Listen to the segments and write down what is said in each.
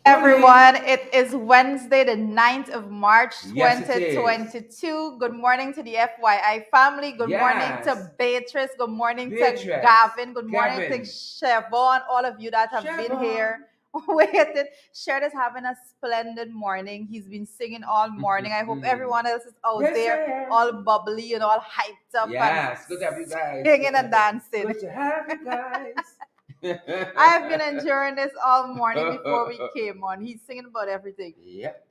Everyone, it is Wednesday, the 9th of March, Yes, it is. 2022. Good morning to the FYI family. Good morning Yes. to Beatrice. Good morning to Beatrice. Gavin. Good morning to Kevin. Siobhan. All of you that have been Siobhan. here waiting. Shared is having a splendid morning. He's been singing all morning. I hope everyone else is out Yes, there all bubbly and all hyped up Yes, and good to have you guys. singing and dancing. Good to have you guys. I've been enjoying this all morning before we came on. He's singing about everything.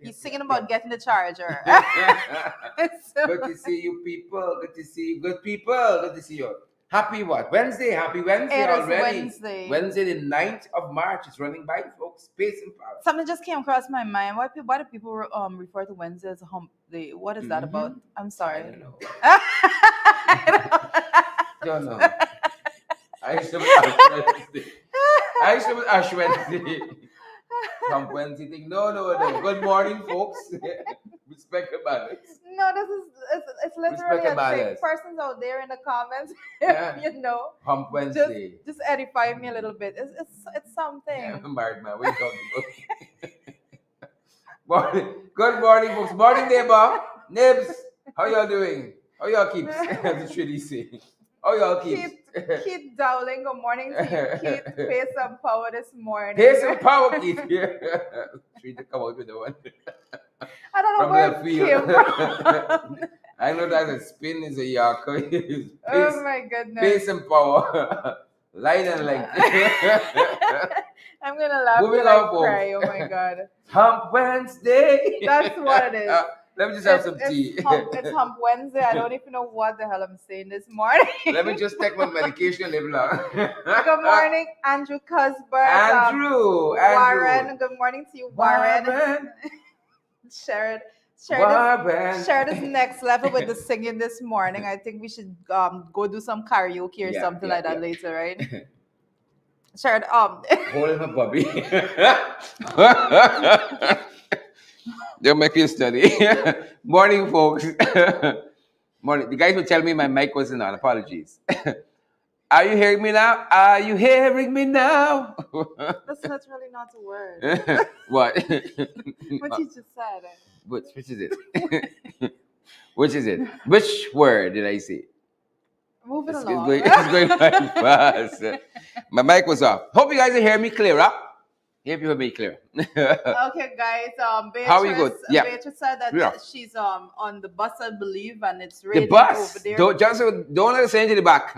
He's singing about getting the charger. Good to see you people. Good to see you. Good people. Good to see you. Happy what? Wednesday. Happy Wednesday It is already. Wednesday. Wednesday the 9th of March. It's running by, folks. Pace and power. Something just came across my mind. Why do people refer to Wednesday as a hump day? What is that about? I'm sorry. I don't know. Don't know. I used to be Ash Wednesday. Hump Wednesday thing. No. Good morning, folks. Respect the balance. No, it's literally Respect the a thing. balance. Persons out there in the comments, Yeah. you know. Hump Wednesday. Just edify me a little bit. It's something. Yeah, I'm married man. What are you talking about? Morning. Good morning, folks. Morning, neighbor. Nibs. How y'all doing? How y'all keeps? That's what they say. How y'all keeps? Keith Dowling, good morning to you. Keith, pay some power this morning. Pay some power, Keith. Treat to come out with the one. I don't know From where left it field. came from. I know that a spin is a yarker. Oh my goodness. Pay some power. Light and light. I'm gonna laugh Moving till I on, cry. Oh my god. Hump Wednesday. That's what it is. Let me just have some tea. It's Hump Wednesday. I don't even know what the hell I'm saying this morning. Let me just take my medication and live long. Good morning, Andrew Cusbert. Andrew. Warren. Good morning to you, Warren. Sharon is next level with the singing this morning. I think we should go do some karaoke or something like that later, right? Sharon, Hold him, Bobby. They'll make you study. Morning, folks. Morning. The guys will tell me my mic wasn't on. Apologies. Are you hearing me now? Are you hearing me now? That's literally not a word. What? What you just said. Which is it? Which is it? Which word did I say? Moving along. It's going very fast. My mic was off. Hope you guys are hearing me clear up. Hope you hear me clear. Okay, guys. Beatrice, How are you good? Yeah. Beatrice said that she's on the bus, I believe, and it's raining the bus. over there. Don't let us send you to the back.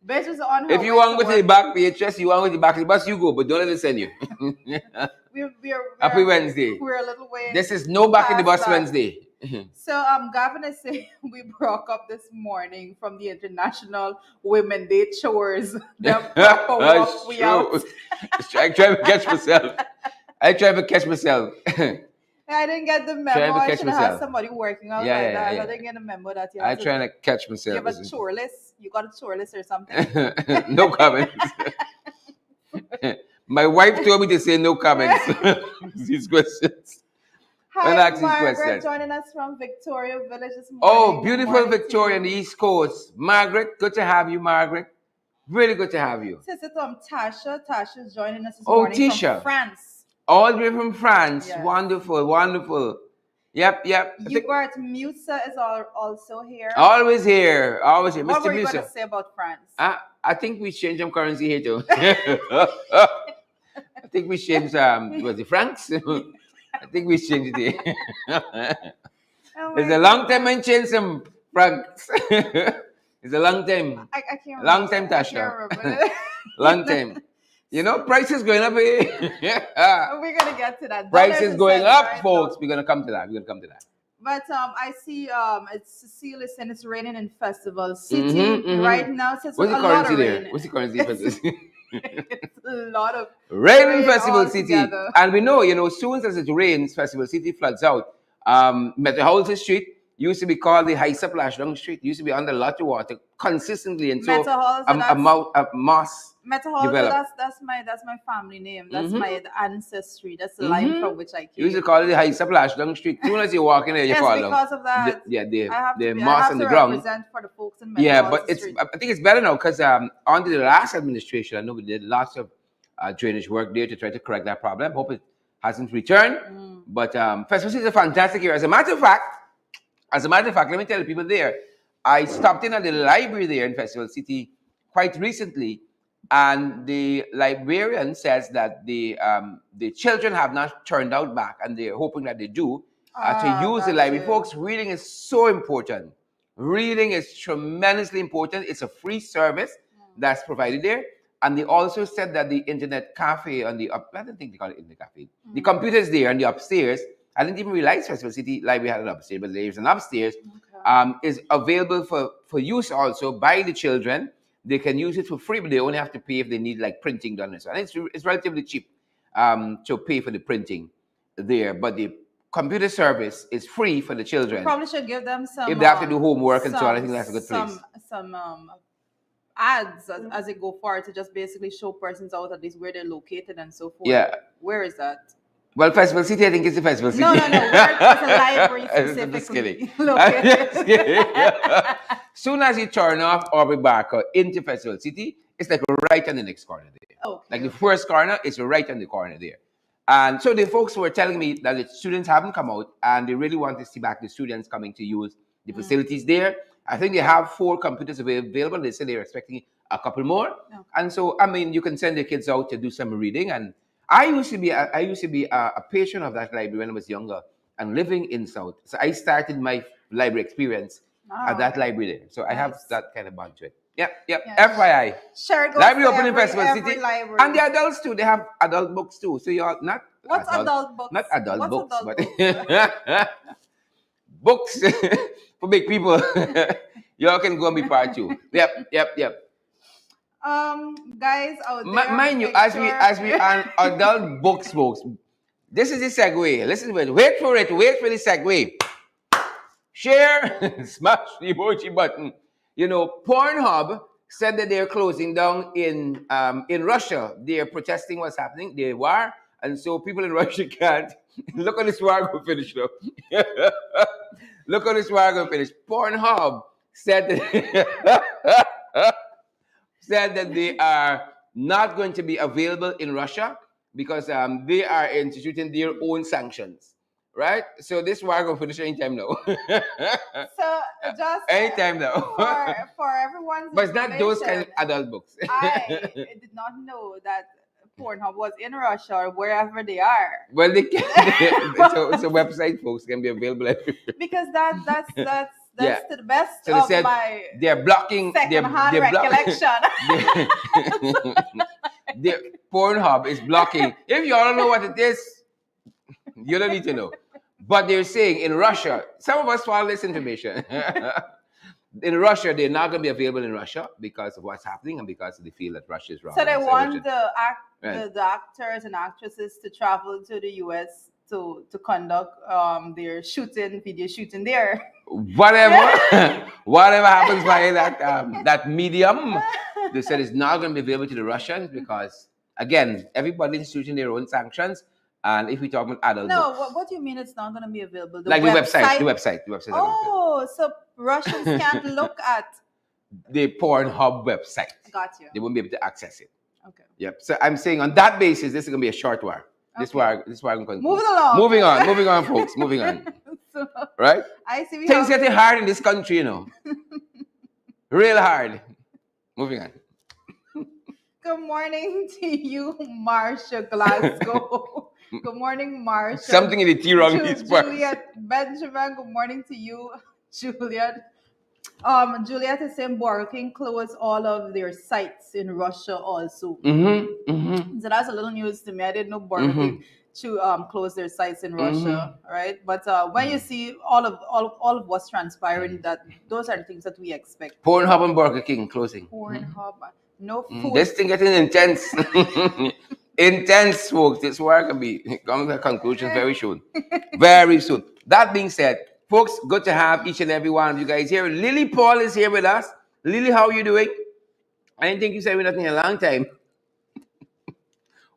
Beatrice on her if you want to go to the back, Beatrice, you want to go to the back of the bus, you go, but don't let us send you. Happy Wednesday. We're a little way. This is no back in the bus Wednesday. So Gavin is saying we broke up this morning from the International Women Day chores. The proper walk we out. I tried to catch myself. I didn't get the memo. I should have had somebody working out like that. I didn't get the memo that you I trying to catch myself. You have a chore list? You got a chore list or something? No comments. My wife told me to say no comments. These questions. Hi, Margaret, joining us from Victoria Village this morning. Oh, beautiful Victoria on the East Coast. Margaret, good to have you, Margaret. Really good to have you. Sister Tasha. Tasha's joining us this morning Tisha. from France. All the way from France. Yes. Wonderful. Yep. Hubert Musa is also here. Always here. Mr. Musa. What were you going to say about France? I think we changed some currency here too. I think we changed, was it francs? I think we changed it. It's a long time I changed some francs. It's a long time. I can't remember. Long time, Tasha. Long time. You know, prices going up here. We're going to get to that. Prices going up, folks. We're going to come to that. But I see Cecile is saying it's raining in Festival City right now. So it's What's the currency there? Rain. What's the currency? It's a lot of rain in Festival City. Together. And we know, as soon as it rains, Festival City floods out. Metropolitan Street used to be called the high splashdown street. It used to be under a lot of water consistently. And so a moss developed. That's my family name. That's my ancestry. That's the line from which I came. You used to call it the high splashdown street. As soon as you walk in there, you fall down. Because of that. The moss on the ground. Represent for the folks in But I think it's better now because under the last administration, I know we did lots of drainage work there to try to correct that problem. Hope hasn't returned. But Festival City is a fantastic area. As a matter of fact, let me tell the people there, I stopped in at the library there in Festival City quite recently, and the librarian says that the children have not turned out back, and they're hoping that they do to use the library. Folks, reading is so important. Reading is tremendously important. It's a free service that's provided there. And they also said that the internet cafe on the I don't think they call it internet cafe. The computers there on the upstairs. I didn't even realize Festival City Library had an upstairs, but there's an upstairs. Is available for use also by the children. They can use it for free, but they only have to pay if they need like printing done and so on. It's relatively cheap to pay for the printing there, but the computer service is free for the children. You probably should give them some. If they have to do homework and so on, I think that's a good place. Some ads as they go forward to just basically show persons out at least where they're located and so forth. Yeah. Where is that? Well, Festival City, I think it's the Festival City. No. It's a library specifically located. Soon as you turn off Aubrey Barker into Festival City, it's like right on the next corner there. Okay. Like the first corner is right on the corner there. And so the folks were telling me that the students haven't come out and they really want to see back the students coming to use the facilities there. I think they have 4 computers available. They said they're expecting a couple more. Okay. And so, I mean, you can send your kids out to do some reading. And I used to be a patron of that library when I was younger and living in South. So I started my library experience at that library there. So I have that kind of bond to it. Yep. FYI. Sure, library opening Festival City. Library. And the adults too. They have adult books too. So you're not What's adult books? Not adult books, adult but books for big people. Y'all can go and be part 2. Yep. Guys out there. Mind you, as we are adult books, folks. This is the segue. Listen to it. Wait for the segue. Share, smash the emoji button. You know, Pornhub said that they're closing down in Russia. They're protesting what's happening. They were, and so people in Russia can't. Look at this war go finish now. Look at this war go finish. Pornhub said that said that they are not going to be available in Russia because they are instituting their own sanctions. Right? So this war going to finish anytime now. So just anytime now. For everyone's but it's not those kind of adult books. I did not know that Pornhub was in Russia or wherever they are. Well, they can. It's a website, folks, can be available everywhere. Because that's to the best so they of said my they're blocking second-hand recollection. The Pornhub is blocking. If you all don't know what it is, you don't need to know. But they're saying in Russia, some of us follow this information. In Russia, they're not going to be available in Russia because of what's happening and because they feel that Russia is wrong. So they want the actors and actresses to travel to the US to conduct their video shooting there. Whatever happens by that medium, they said it's not going to be available to the Russians because, again, everybody's instituting their own sanctions. And if we talk about adult books, what do you mean it's not going to be available? The website. Oh, so Russians can't look at the Pornhub website. Got you. They won't be able to access it. Okay. Yep. So I'm saying on that basis, this is going to be a short war. Okay. This war I'm going to move along. Moving on, folks. Moving on. So, right? I see. Things getting hard in this country, you know. Real hard. Moving on. Good morning to you, Marsha Glasgow. Good morning, Marsha. Something in the tea wrong in this part. Juliet Benjamin, good morning to you, Juliet. Juliet is saying Burger King closed all of their sites in Russia also. So that's a little news to me. I didn't know Burger King to close their sites in Russia, right? But when you see all of what's transpiring, that those are the things that we expect. Pornhub and Burger King closing. Pornhub, no food. This thing getting intense. Intense, folks. This war can be coming to a conclusion very soon. Very soon. That being said, folks, good to have each and every one of you guys here. Lily Paul is here with us. Lily, how are you doing? I didn't think you said nothing in a long time.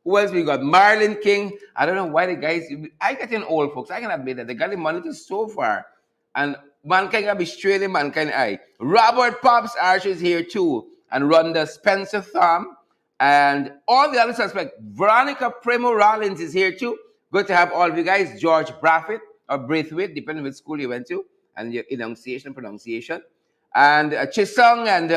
Who else we got? Marlon King. I don't know why the guys... I getting old, folks. I can admit that. They got the monitor so far. And mankind can be straight in mankind eye. Robert Pops Archer is here too. And Rhonda Spencer Thumb. And all the other suspects. Veronica Primo Rollins is here too. Good to have all of you guys. George Brathwaite or Braithwaite, depending on which school you went to, and your pronunciation. And Chisung and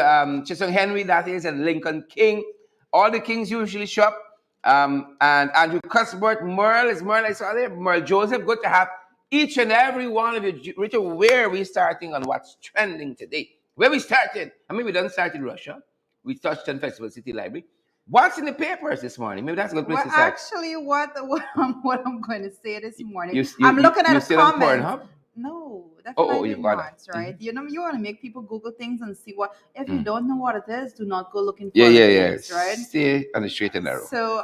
Chisung Henry, that is, and Lincoln King. All the Kings usually show up. And Andrew Cuthbert, Merle, is Merle I saw there? Merle Joseph, good to have each and every one of you. Richard, where are we starting on what's trending today? Where we started? I mean, we done start in Russia. We touched on Festival City Library. What's in the papers this morning? Maybe that's a good place to start. Actually, what I'm going to say this morning, I'm looking at the comments. No, definitely not, right? You know, you want to make people Google things and see what. If you don't know what it is, do not go looking for it, right? Stay on the straight and narrow. So,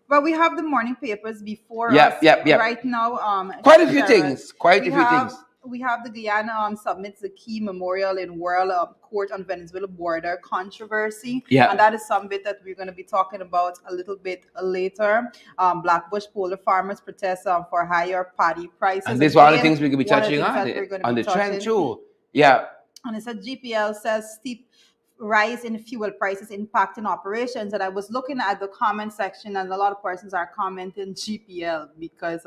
but we have the morning papers before us right now. Quite a few things. We have the Guyana submits the key memorial in World Court on Venezuela border controversy. And that is something that we're going to be talking about a little bit later. Blackbush polar farmers protest for higher paddy prices. And these are all the things we could be touching on the trend too. Yeah. And it said GPL says steep rise in fuel prices impacting operations. And I was looking at the comment section, and a lot of persons are commenting GPL because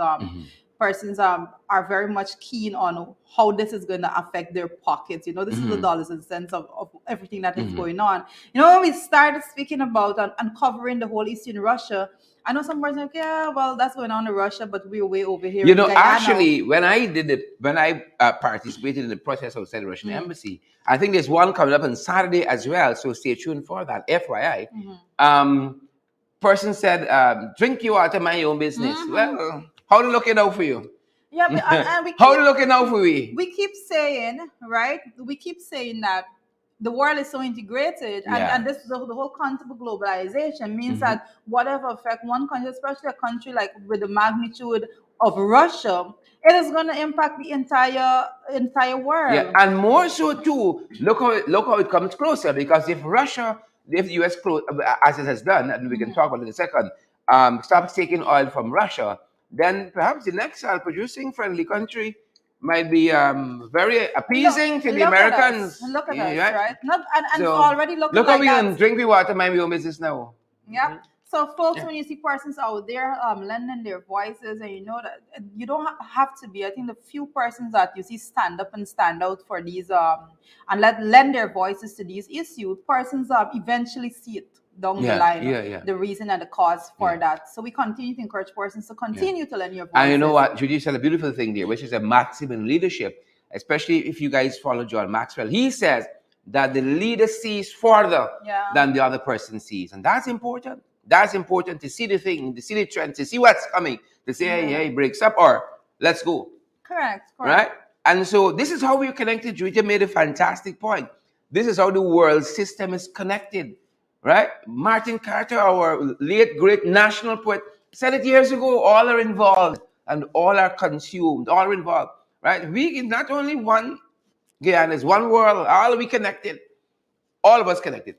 persons are very much keen on how this is going to affect their pockets. You know, this is the dollars and cents of everything that is going on. You know, when we started speaking about uncovering the whole Eastern Russia, I know some persons like, yeah, well, that's going on in Russia, but we're way over here. You know, actually, when I participated in the protest outside the Russian embassy, I think there's one coming up on Saturday as well. So stay tuned for that. FYI. Person said, drink your water, mind your own business. Well, how to looking out for you? Yeah, and how to looking out for we? We keep saying, right? We keep saying that the world is so integrated, and this the whole concept of globalization means that whatever affect one country, especially a country like with the magnitude of Russia, it is going to impact the entire world. Yeah, and more so too. Look how it comes closer, because if the US as it has done, and we can talk about it in a second, stops taking oil from Russia, then perhaps the next oil-producing friendly country might be very appeasing to the Americans. Look at us, right? So, already look how we can drink the water, mind your own business now. Yeah. So, folks, when you see persons out there lending their voices, and you know that you don't have to be. I think the few persons that you see stand up and stand out for these and lend their voices to these issues, persons eventually see it down the line, the reason and the cause for that. So we continue to encourage persons to continue to lend your voices. And you know what, Judy said a beautiful thing there, which is a maxim in leadership, especially if you guys follow John Maxwell. He says that the leader sees further than the other person sees. And that's important. That's important, to see the thing, to see the trend, to see what's coming, to say, hey, breaks up, or let's go. Correct. Right? And so this is how we're connected. Judy made a fantastic point. This is how the world system is connected. Right? Martin Carter, our late great national poet, said it years ago. All are involved and all are consumed. All are involved. Right? We is not only one Guyana, it's one world. All are we connected. All of us connected.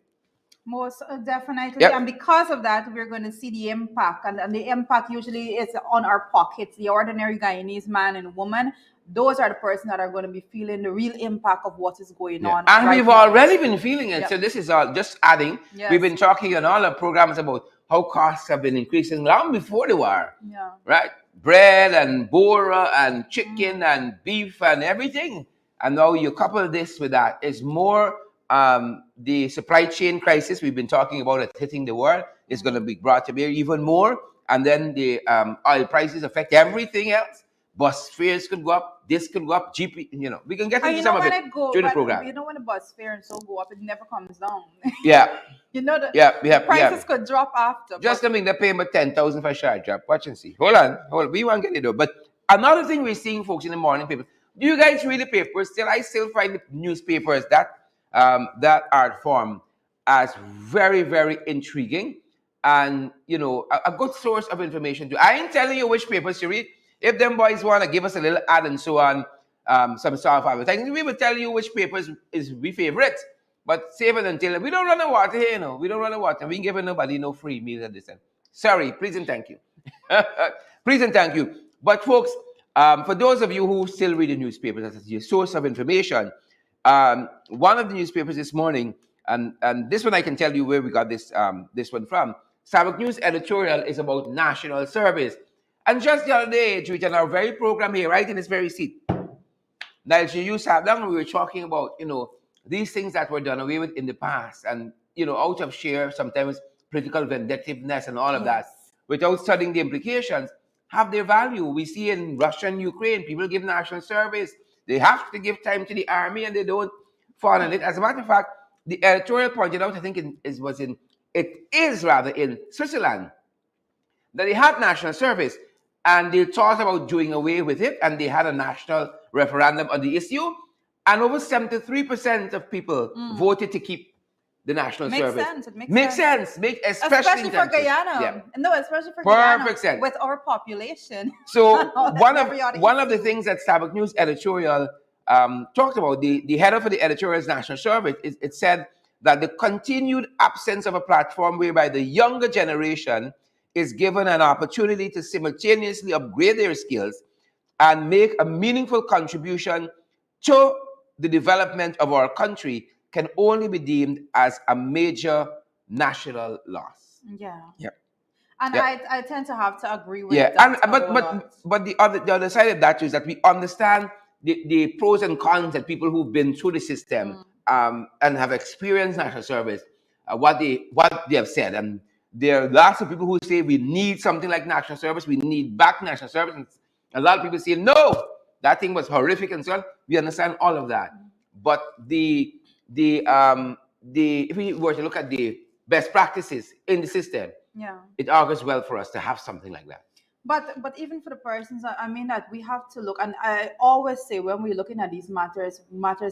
Most definitely. And because of that, we're going to see the impact. And the impact usually is on our pockets. The ordinary Guyanese man and woman, those are the persons that are going to be feeling the real impact of what is going on. And we've already been feeling it. So this is just adding. We've been talking on all our programs about how costs have been increasing long before the war. Right? Bread and bora and chicken and beef and everything. And now you couple this with that. It's more the supply chain crisis we've been talking about it hitting the world is going to be brought to bear even more. And then the oil prices affect everything else. Bus fares could go up, this could go up, GP, we can get into some of it during the program. You know, when the bus fare and so go up, it never comes down. You know, the prices could drop after. Just I mean, they're paying about 10,000 for a short drop. Watch and see. Hold on. We won't get it though. But another thing we're seeing, folks, in the morning papers, do you guys read the papers? I still find the newspapers that art form as very, very intriguing and, a good source of information. I ain't telling you which papers to read. If them boys want to give us a little ad and so on, some sort of advertising, we will tell you which papers is we favorite. But save it until we don't run out of water here, We don't run out of water. We ain't giving nobody no free meals at this time. Sorry, please and thank you. Please and thank you. But folks, for those of you who still read the newspapers as your source of information, one of the newspapers this morning, and this one I can tell you where we got this one from. Sabbath News editorial is about national service. And just the other day, Judy, in our very program here, right in this very seat, that you used to have done, we were talking about, these things that were done away with in the past, and out of sheer sometimes political vindictiveness and all of that, without studying the implications, have their value. We see in Russia and Ukraine, people give national service. They have to give time to the army, and they don't fall in it. As a matter of fact, the editorial pointed out, I think it is rather in Switzerland, that they had national service, and they thought about doing away with it, and they had a national referendum on the issue, and over 73% of people voted to keep the national service. Sense. It makes sense. Especially for Guyana. Yeah. No, especially for Perfect Guyana. Sense. With our population. So one of the things that Starbuck News editorial talked about, the header for the editorial's national service, it said that the continued absence of a platform whereby the younger generation is given an opportunity to simultaneously upgrade their skills and make a meaningful contribution to the development of our country can only be deemed as a major national loss. Yeah. Yep. And yep. I tend to have to agree with that. But the other side of that is that we understand the pros and cons that people who've been through the system and have experienced national service, what they have said. And there are lots of people who say we need something like national service, we need back national service. And a lot of people say, no, that thing was horrific and so on. We understand all of that. But if we were to look at the best practices in the system, it augurs well for us to have something like that. But even for the persons, I mean that we have to look, and I always say when we're looking at these matters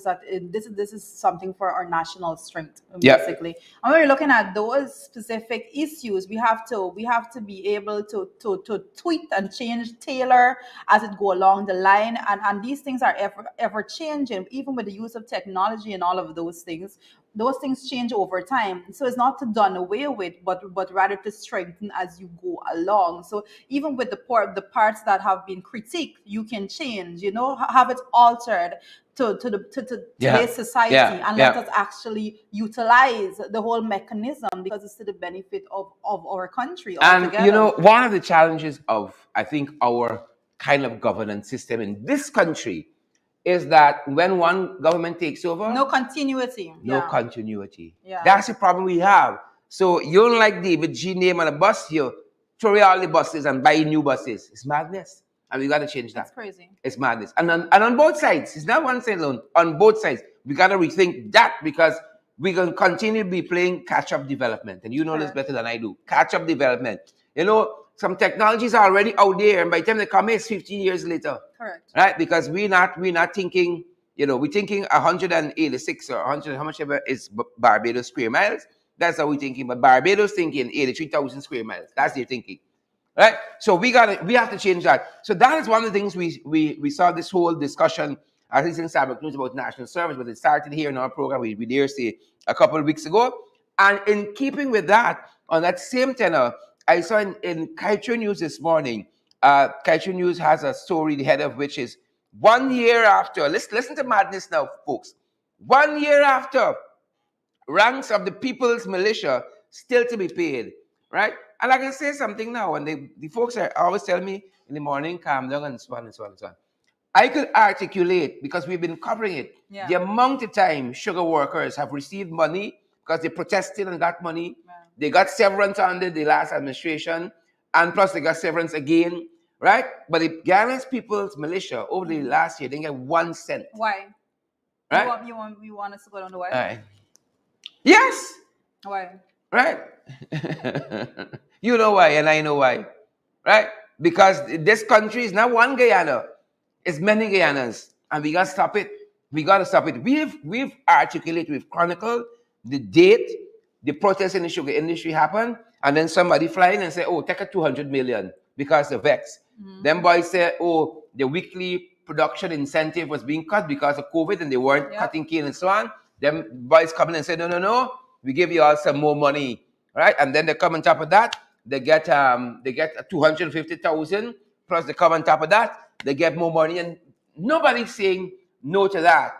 that this is something for our national strength, basically. And when we're looking at those specific issues, we have to be able to tweak and change, tailor as it go along the line, and these things are ever changing, even with the use of technology and all of those things. Those things change over time. So it's not to done away with, but rather to strengthen as you go along. So even with the parts that have been critiqued, you can change, have it altered to today's society, and let us actually utilize the whole mechanism, because it's to the benefit of our country altogether. And one of the challenges of, I think, our kind of governance system in this country is that when one government takes over, no continuity. Yeah. That's the problem we have. So you don't like David G name on a bus, you throw away all the buses and buy new buses. It's madness. And we got to change that. That's crazy. It's madness. And on both sides, it's not one side alone. On both sides, we got to rethink that, because we're going to continue to be playing catch-up development. And you know this better than I do. Catch-up development. Some technologies are already out there, and by the time they come, it's 15 years later. Correct. Right? Because we're not thinking, we're thinking 186 or 100, how much ever is Barbados square miles. That's how we're thinking. But Barbados thinking 83,000 square miles. That's their thinking. Right? So we have to change that. So that is one of the things we saw this whole discussion, at least in Starbuck News, about national service, but it started here in our program, we dare say, a couple of weeks ago. And in keeping with that, on that same tenor, I saw in Kaiju News this morning, Kaiju News has a story, the head of which is 1 year after, listen to madness now, folks. 1 year after, ranks of the People's Militia still to be paid, right? And I can say something now, and the folks are always tell me in the morning, calm down, and so on and so on and so on. I could articulate, because we've been covering it, the amount of time sugar workers have received money because they protested and got money. They got severance under the last administration, and plus they got severance again, right? But the Ghana's People's Militia over the last year didn't get 1 cent. Why? Right? You want us to go on the why? Right. Yes. Why? Right. You know why, and I know why. Right? Because this country is not one Guyana. It's many Guyanas. And we got to stop it. We got to stop it. We've articulated, we've chronicled the date the protest in the sugar industry happened, and then somebody fly in and say, oh, take a 200 million because of Vex. Then boys say, oh, the weekly production incentive was being cut because of COVID, and they weren't cutting cane and so on. Then boys come in and say, no, we give you all some more money, right? And then they come on top of that, they get 250,000, plus they come on top of that, they get more money, and nobody's saying no to that.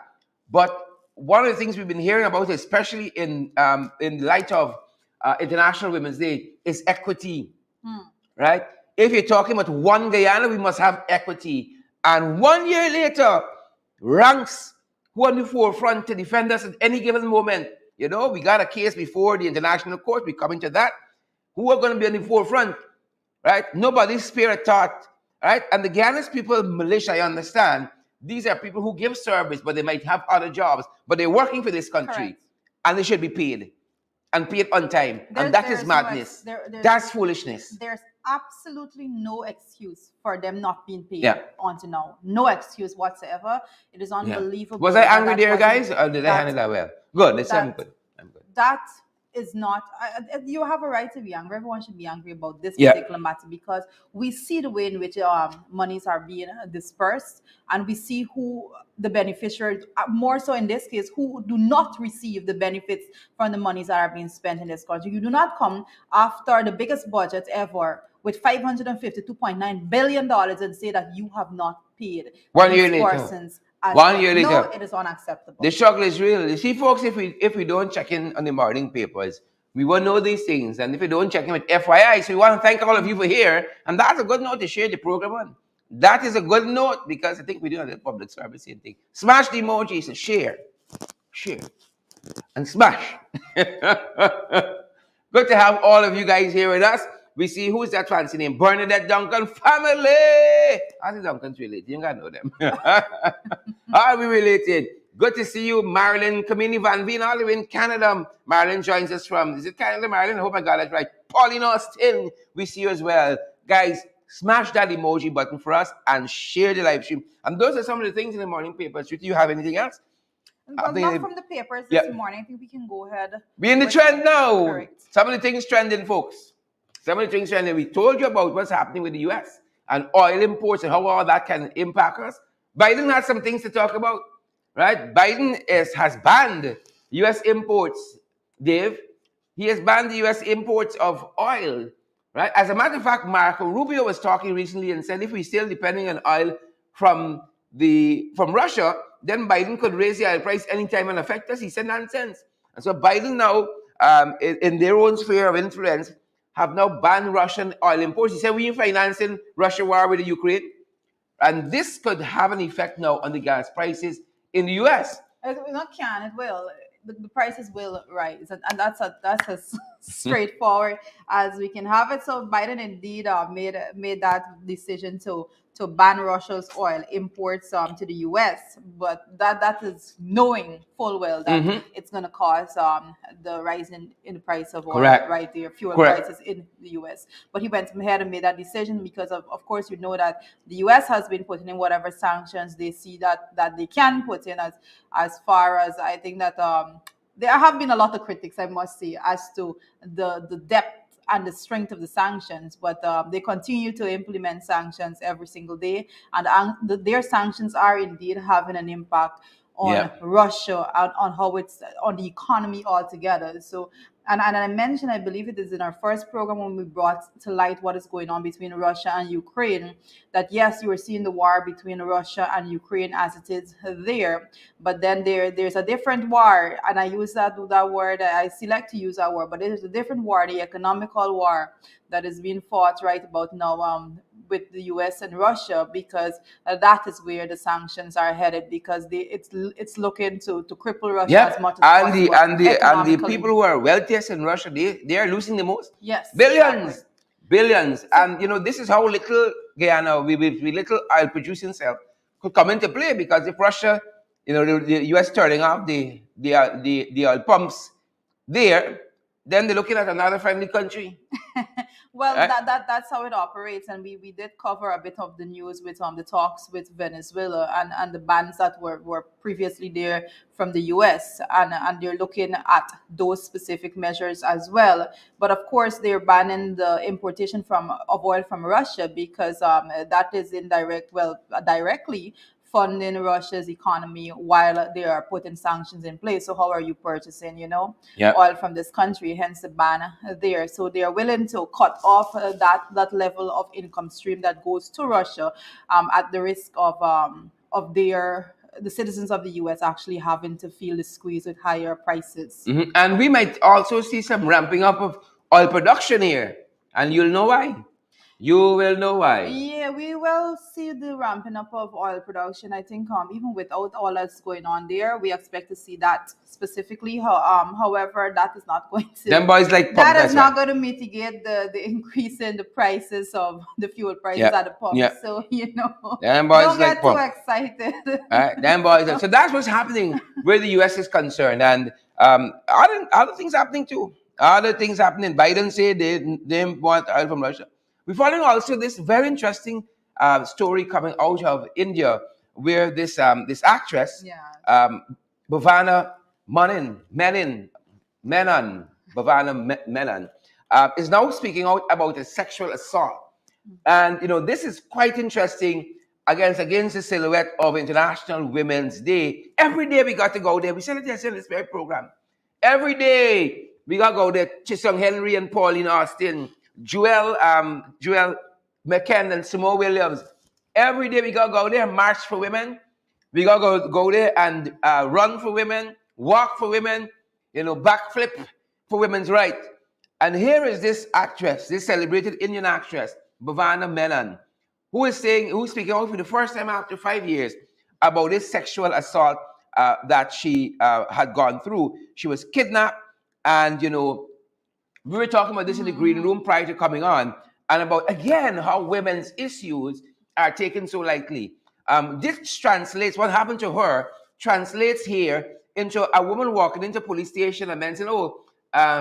But one of the things we've been hearing about, especially in light of International Women's Day, is equity, right? if you're talking about one Guyana, we must have equity. And 1 year later, ranks who are on the forefront to defend us at any given moment. You know, we got a case before the international court. We're coming to that. Who are going to be on the forefront? Right? Nobody's spirit thought. Right? And the Guyanese people, militia, I understand. These are people who give service, but they might have other jobs. But they're working for this country. Correct. And they should be paid. And paid on time. And that is madness. That's foolishness. There's absolutely no excuse for them not being paid until now. No excuse whatsoever. It is unbelievable. Was I angry there, guys? Or did I handle that well? Good. I'm good. That is not, you have a right to be angry. Everyone should be angry about this particular matter, because we see the way in which monies are being dispersed, and we see who the beneficiaries, more so in this case, who do not receive the benefits from the monies that are being spent in this country. You do not come after the biggest budget ever with $552.9 billion and say that you have not paid 1 year later. 1 year later. No, it is unacceptable. The struggle is real. You see, folks, if we don't check in on the morning papers, we won't know these things. And if we don't check in with FYI, so we want to thank all of you for here. And that's a good note to share the program on. That is a good note, because I think we do a little public service same thing. Smash the emojis and share, and smash. Good to have all of you guys here with us. We see who's that fancy name, Bernadette Duncan family. I think Duncan's related. You gotta know them. Are we related? Good to see you, Marilyn Kamini Van Veen, all the way in Canada. Marilyn joins us from, is it Canada, Marilyn? I hope I got it right. Pauline Austin, we see you as well. Guys, smash that emoji button for us and share the live stream. And those are some of the things in the morning papers. Do you have anything else? Well, not from the papers this morning. I think we can go ahead. Be in the trend now. Correct. Some of the things trending, folks. Some of the things trending. We told you about what's happening with the U.S. and oil imports and how all that can impact us. Biden has some things to talk about, right? Biden has banned U.S. imports, Dave. He has banned the U.S. imports of oil, right? As a matter of fact, Marco Rubio was talking recently and said if we're still depending on oil from Russia, then Biden could raise the oil price anytime and affect us. He said nonsense. And so Biden now, in their own sphere of influence, have now banned Russian oil imports. He said we're financing Russia war with the Ukraine. And this could have an effect now on the gas prices in the U.S. It will. The prices will rise, and that's as straightforward as we can have it. So Biden indeed made that decision to ban Russia's oil imports to the U.S. But that is knowing full well that it's going to cause the rise in the price of oil, right there, fuel prices in the U.S. But he went ahead and made that decision because of course you know that the U.S. has been putting in whatever sanctions they see that they can put in, as far as I think that there have been a lot of critics, I must say, as to the depth and the strength of the sanctions, but they continue to implement sanctions every single day, and their sanctions are indeed having an impact on Russia and on how it's on the economy altogether. So, and I mentioned, I believe it is in our first program when we brought to light what is going on between Russia and Ukraine, that yes, you are seeing the war between Russia and Ukraine as it is there, but then there's a different war, and I use that word, I select to use that word, but there's a different war, the economical war that is being fought right about now with the U.S. and Russia, because that is where the sanctions are headed, because it's looking to cripple Russia as much as possible. And the people who are wealthiest in Russia, they are losing the most. Yes, billions. And you know, this is how little Guyana, we little oil producing self could come into play, because if Russia, you know, the U.S. turning off the oil pumps there, then they're looking at another friendly country. Well, that's how it operates, and we did cover a bit of the news with the talks with Venezuela and the bans that were previously there from the U.S. and they're looking at those specific measures as well. But of course, they're banning the importation of oil from Russia, because that is directly funding Russia's economy while they are putting sanctions in place. So how are you purchasing, oil from this country? Hence the ban there. So they are willing to cut off that level of income stream that goes to Russia at the risk of the citizens of the U.S. actually having to feel the squeeze with higher prices. And we might also see some ramping up of oil production here, and you'll know why. You will know why. Yeah, we will see the ramping up of oil production. I think even without all that's going on there, we expect to see that specifically. However, that is not going Them to boys like pump. that is That's not right. going to mitigate the increase in the prices of the fuel prices Yeah. at the pump. Yeah. So Them boys don't like get too pump. excited. Them boys. So that's what's happening where the U.S. is concerned, and other things happening too. Other things happening. Biden said they want oil from Russia. We're following also this very interesting story coming out of India, where this actress, Yeah. um, Bhavana Menon, Menon, is now speaking out about a sexual assault. And this is quite interesting against the silhouette of International Women's Day. Every day we got to go there. We celebrate this very program. Every day we got to go there. Chisung Henry and Pauline Austin, Joel McKen and Simone Williams. Every day we got to go there and march for women. We got to go there and run for women, walk for women, backflip for women's rights. And here is this actress, this celebrated Indian actress, Bhavana Menon, who's speaking out for the first time after 5 years about this sexual assault that she had gone through. She was kidnapped, and we were talking about this in the green room prior to coming on, and about again how women's issues are taken so lightly. This translates what happened to her translates here into a woman walking into a police station and then saying, "Oh,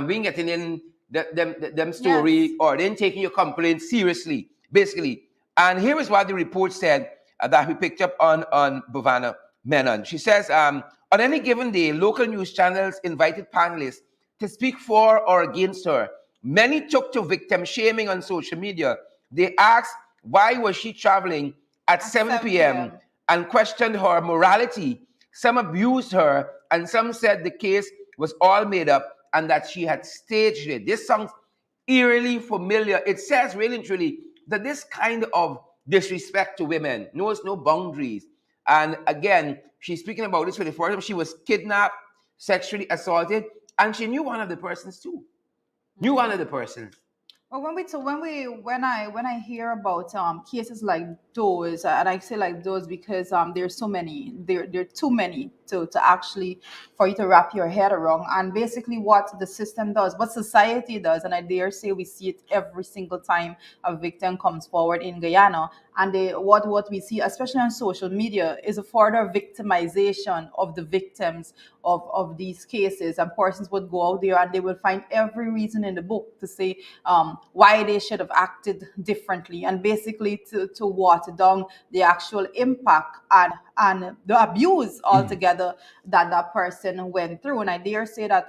we ain't getting in them story, Yes. or they ain't taking your complaint seriously," basically. And here is what the report said that we picked up on Bhavana Menon. She says, on any given day, local news channels invited panelists to speak for or against her. Many took to victim shaming on social media. They asked why was she traveling at 7 p.m. and questioned her morality. Some abused her, and some said the case was all made up and that she had staged it. This sounds eerily familiar. It says really and truly that this kind of disrespect to women knows no boundaries. And again, she's speaking about this for the first time. She was kidnapped, sexually assaulted, and she knew one of the persons too. Knew one of the persons. Well, when I hear about cases like those, and I say like those because there's so many, there are too many to actually for you to wrap your head around. And basically, what the system does, what society does, and I dare say we see it every single time a victim comes forward in Guyana. And what we see, especially on social media, is a further victimization of the victims of these cases. And persons would go out there and they will find every reason in the book to say why they should have acted differently, and basically to water down the actual impact and the abuse altogether that person went through. And I dare say that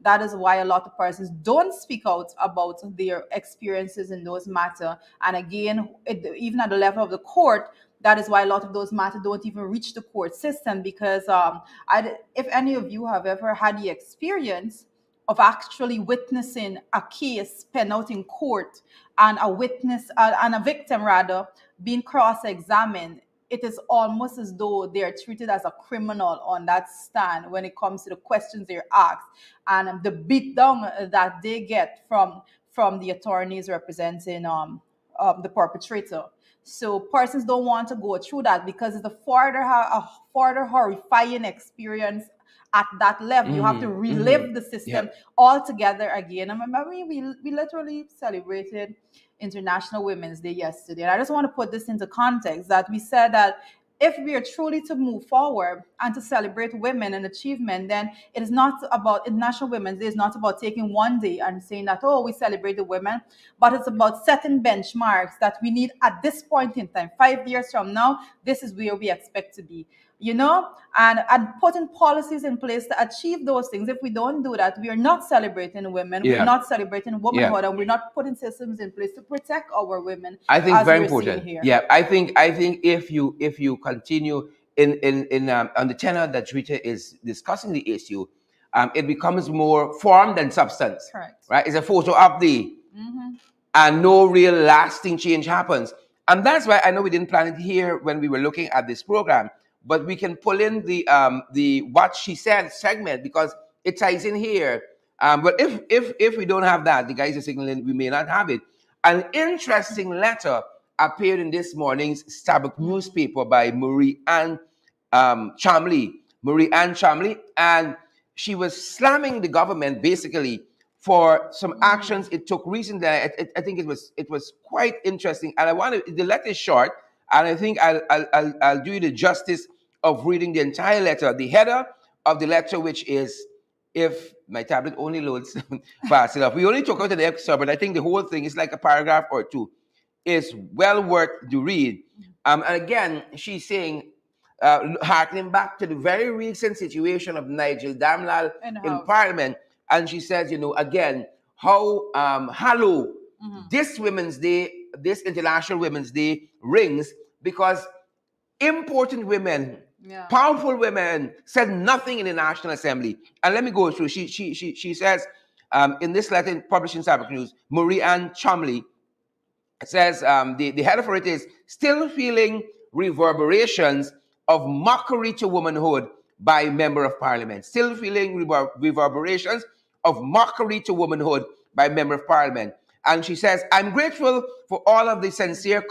that is why a lot of persons don't speak out about their experiences in those matter. And again, even at the level of the court, that is why a lot of those matters don't even reach the court system, because if any of you have ever had the experience of actually witnessing a case pen out in court, and a witness and a victim rather being cross-examined, it is almost as though they are treated as a criminal on that stand when it comes to the questions they're asked, and the beatdown that they get from the attorneys representing the perpetrator. So persons don't want to go through that because it's a further horrifying experience at that level. You have to relive the system altogether again. I remember we literally celebrated International Women's Day yesterday. And I just want to put this into context that we said that if we are truly to move forward and to celebrate women and achievement, then it is not about International Women's Day. It's not about taking one day and saying that, oh, we celebrate the women, but it's about setting benchmarks that we need at this point in time. 5 years from now, this is where we expect to be, and putting policies in place to achieve those things. If we don't do that, we are not celebrating women, we're not celebrating womanhood, and we're not putting systems in place to protect our women. I think as very we're seeing important. here. Yeah, I think if you continue in on the tenor that Rita is discussing the issue, it becomes more form than substance. Correct. Right? It's a photo op and no real lasting change happens. And that's why I know we didn't plan it here when we were looking at this program, but we can pull in the what she said segment because it ties in here. But if we don't have that, the guys are signaling we may not have it. An interesting letter appeared in this morning's Starbuck newspaper by Marie Ann Chamley. Marie Ann Chamley, and she was slamming the government basically for some actions it took recently. I think it was quite interesting, and I wanted the letter is short, and I think I'll do you the justice of reading the entire letter. The header of the letter, which is, if my tablet only loads fast enough. We only took out an excerpt, but I think the whole thing is like a paragraph or two. Is well worth the read. And again, she's saying, harkening back to the very recent situation of Nigel Damlal in Parliament, and she says, again, how hollow this Women's Day, this International Women's Day rings, because important women, powerful women, said nothing in the National Assembly. And let me go through. She says in this letter published in Cyber News, Marie Ann Chomley says the header for it is still feeling reverberations of mockery to womanhood by member of parliament. Still feeling reverberations of mockery to womanhood by member of parliament. And she says, I'm grateful for all of the sincere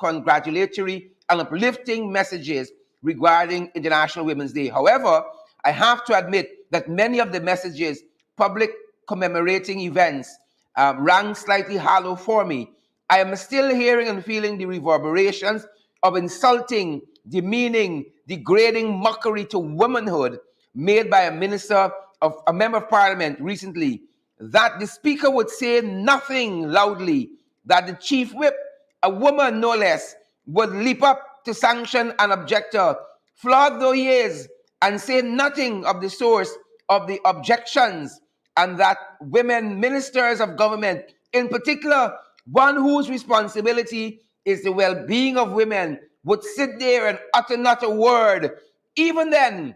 congratulatory and uplifting messages regarding International Women's Day. However, I have to admit that many of the messages, public commemorating events, rang slightly hollow for me. I am still hearing and feeling the reverberations of insulting, demeaning, degrading mockery to womanhood made by a member of parliament recently, that the speaker would say nothing loudly, that the chief whip, a woman no less, would leap up to sanction an objector, flawed though he is, and say nothing of the source of the objections, and that women ministers of government, in particular, one whose responsibility is the well-being of women, would sit there and utter not a word, even then,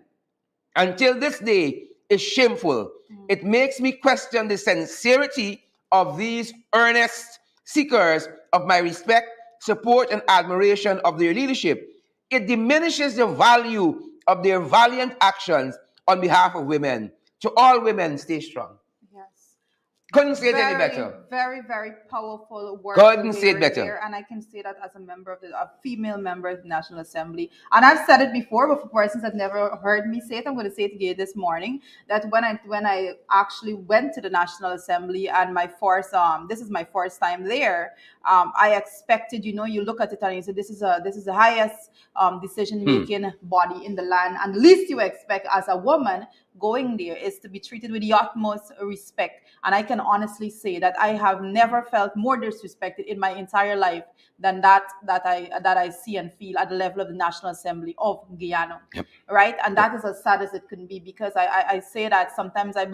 until this day, is shameful. It makes me question the sincerity of these earnest seekers of my respect, support, and admiration of their leadership. It diminishes the value of their valiant actions on behalf of women. To all women, stay strong. Couldn't say it any better. Very, very powerful word. Couldn't say it better. There, and I can say that as a member of a female member of the National Assembly. And I've said it before, but for persons that never heard me say it, I'm going to say it again this morning. That when I actually went to the National Assembly, and this is my first time there, I expected, you look at it and you say this is the highest decision making body in the land, and the least you expect as a woman going there is to be treated with the utmost respect. And I can honestly say that I have never felt more disrespected in my entire life than that I see and feel at the level of the National Assembly of Guyana. Yep. Right? And that is as sad as it can be, because I say that sometimes I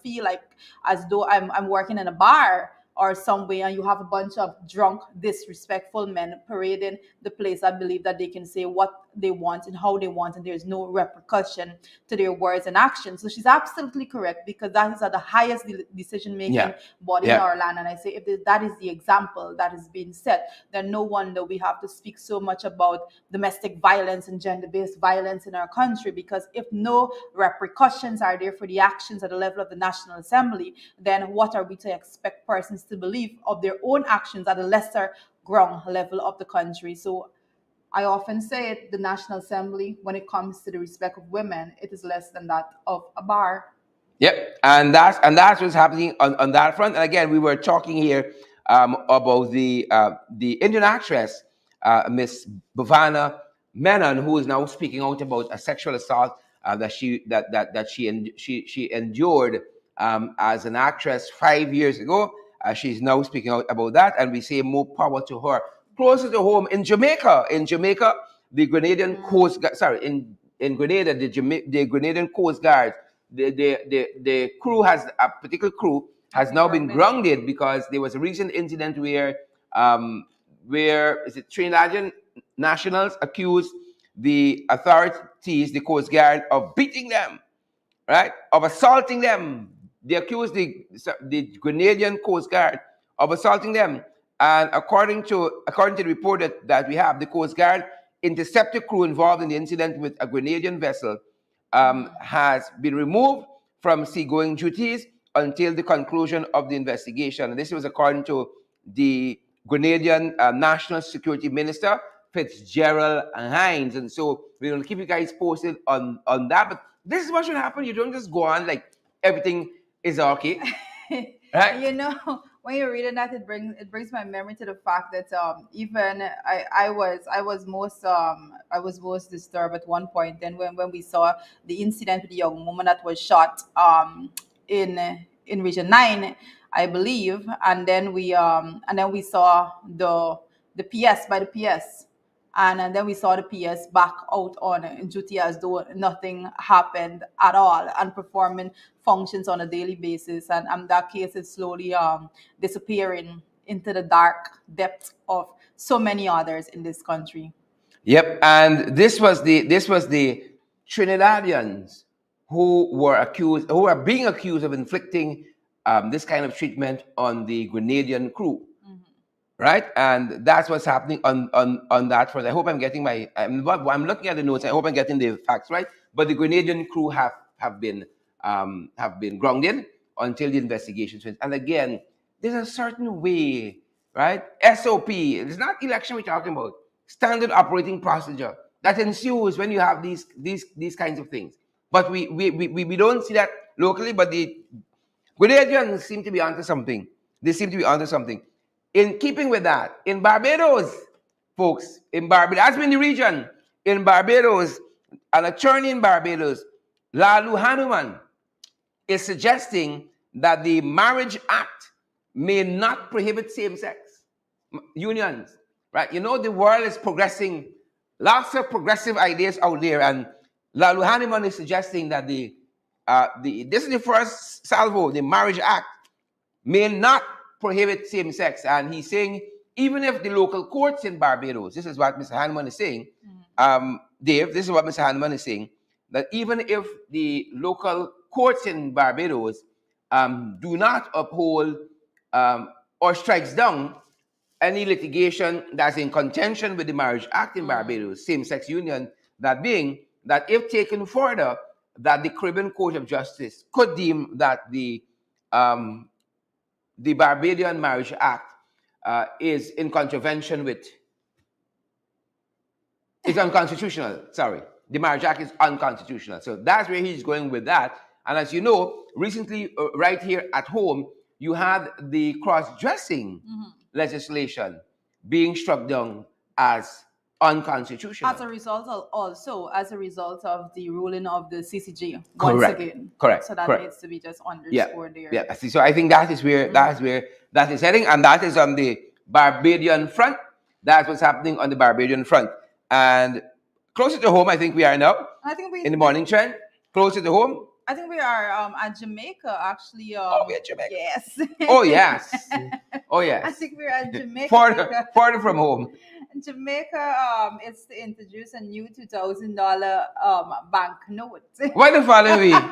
feel like as though I'm working in a bar or somewhere, and you have a bunch of drunk, disrespectful men parading the place. I believe that they can say what they want and how they want, and there's no repercussion to their words and actions. So she's absolutely correct, because that is at the highest decision-making body in our land. And I say, if that is the example that is being set, then no wonder we have to speak so much about domestic violence and gender-based violence in our country, because if no repercussions are there for the actions at the level of the National Assembly, then what are we to expect persons to believe of their own actions at a lesser ground level of the country? So I often say it, the National Assembly, when it comes to the respect of women, it is less than that of a bar. Yep, and that's what's happening on that front. And again, we were talking here about the Indian actress, Miss Bhavana Menon, who is now speaking out about a sexual assault that she endured as an actress 5 years ago. She's now speaking out about that, and we say more power to her. Closer to home, in Jamaica, the Grenadian Coast Guard, in Grenada, the Grenadian Coast Guard, the crew a particular crew has now been grounded because there was a recent incident where Trinidadian nationals accused the authorities, the Coast Guard, of beating them, right, of assaulting them. They accused the Grenadian Coast Guard of assaulting them. And according to the report that we have, the Coast Guard interceptor crew involved in the incident with a Grenadian vessel has been removed from seagoing duties until the conclusion of the investigation. And this was according to the Grenadian National Security Minister, Fitzgerald Hines. And so we're going to keep you guys posted on that. But this is what should happen. You don't just go on like everything is okay. Right? You know, when you're reading that, it brings my memory to the fact that even I was most disturbed at one point. Then when we saw the incident with the young woman that was shot in Region 9, I believe, and then we saw the PS by the PS. And then we saw the PS back out on duty as though nothing happened at all and performing functions on a daily basis. And that case is slowly disappearing into the dark depths of so many others in this country. Yep, and this was the Trinidadians who are being accused of inflicting this kind of treatment on the Grenadian crew. Right, and that's what's happening on that front. I hope I'm getting I'm looking at the notes. I hope I'm getting the facts right. But the Grenadian crew have been grounded until the investigations finish. And again, there's a certain way, right? SOP. It's not election we're talking about. Standard operating procedure that ensues when you have these kinds of things. But we don't see that locally. But the Grenadians seem to be onto something. They seem to be onto something. In keeping with that, in Barbados, folks, that's been the region. In Barbados, an attorney in Barbados, Lalu Hanuman, is suggesting that the Marriage Act may not prohibit same-sex unions. Right? You know, the world is progressing, lots of progressive ideas out there, and Lalu Hanuman is suggesting that this is the first salvo, the Marriage Act may not prohibit same-sex. And he's saying, even if the local courts in Barbados, this is what Mr. Hanuman is saying, Dave, this is what Mr. Hanuman is saying, that even if the local courts in Barbados do not uphold or strikes down any litigation that's in contention with the Marriage Act in Barbados, same-sex union, that being that if taken further, that the Caribbean Court of Justice could deem that the Barbadian Marriage Act is in contravention with, it's unconstitutional. Sorry, the Marriage Act is unconstitutional. So that's where he's going with that. And as you know, recently, right here at home, you had the cross-dressing legislation being struck down as unconstitutional. As a result of the ruling of the CCJ once Correct. again. Correct. So that Correct. needs to be just underscored there. Yeah. So I think that is where that is heading, and that is on the Barbadian front. That's what's happening on the Barbadian front. And closer to home, I think we are now. I think we in the morning trend. Closer to home. I think we are at Jamaica actually. We're at Jamaica. Yes. Oh yes. Oh yes. I think we're at Jamaica. Farther from home. Jamaica is to introduce a new $2,000 bank note. Why the following week?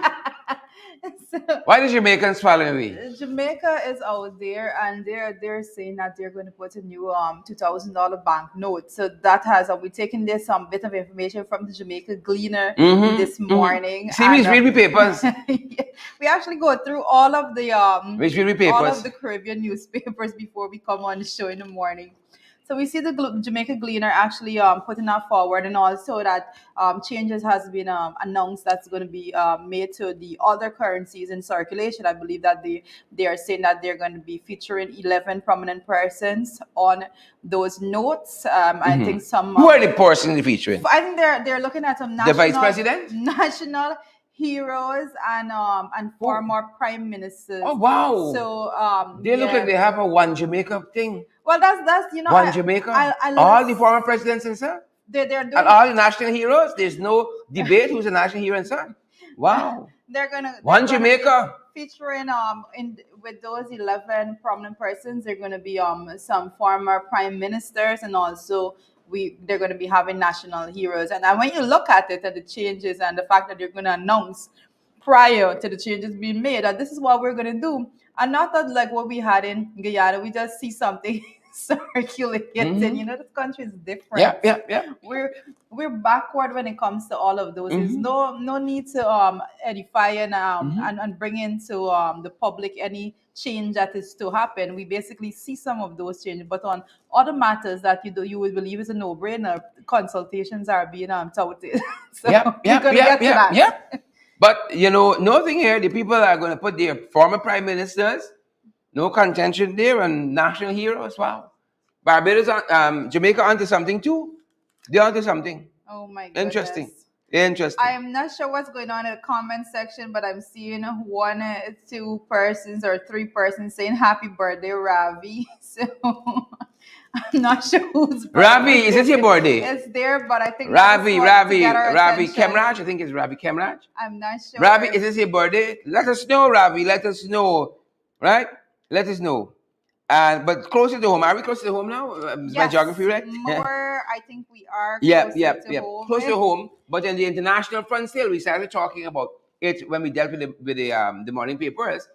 Why the Jamaicans following me? Jamaica is out there, and they're saying that they're going to put a new $2,000 bank note. So that has we're taking this bit of information from the Jamaica Gleaner this morning. See, we read the papers. We actually go through all of the all of the Caribbean newspapers before we come on the show in the morning. So we see the Jamaica Gleaner actually putting that forward, and also that changes has been announced that's going to be made to the other currencies in circulation. I believe that they are saying that they're going to be featuring 11 prominent persons on those notes. I think some. Who are the persons featuring? I think they're looking at some national, the vice president, national heroes and former prime ministers. Oh wow! So they look like they have a one Jamaica thing. Well, that's one Jamaica. I all the former presidents and so. They're doing and all the national heroes. There's no debate who's a national hero and so. Wow. They're gonna Jamaica featuring with those 11 prominent persons. They're gonna be some former prime ministers, and also they're going to be having national heroes. And when you look at it and the changes and the fact that they're going to announce prior to the changes being made that this is what we're going to do, and not that like what we had in Guyana, we just see something circulating. You know, this country is different. Yeah. We're backward when it comes to all of those. There's no need to edify and bring into the public any change that is to happen. We basically see some of those changes, but on other matters that you would believe is a no-brainer, consultations are being touted. So we're gonna get to that. Yeah. But you know, nothing here. The people are going to put their former prime ministers, no contention there, and national heroes. Wow, Barbados, Jamaica onto something too. They're onto something. Oh my goodness. Interesting. I am not sure what's going on in the comment section, but I'm seeing one, two persons or three persons saying happy birthday, Ravi. So I'm not sure who's Ravi. Is it your birthday? It's there, but I think Ravi Kemraj. I think it's Ravi Kemraj. I'm not sure. Ravi, is this your birthday? Let us know, Ravi. Let us know. Right? Let us know. But closer to home. Are we close to home now? Is my geography right? More, I think we are. Home. Close to home. But in the international front still, we started talking about it when we dealt with the morning papers.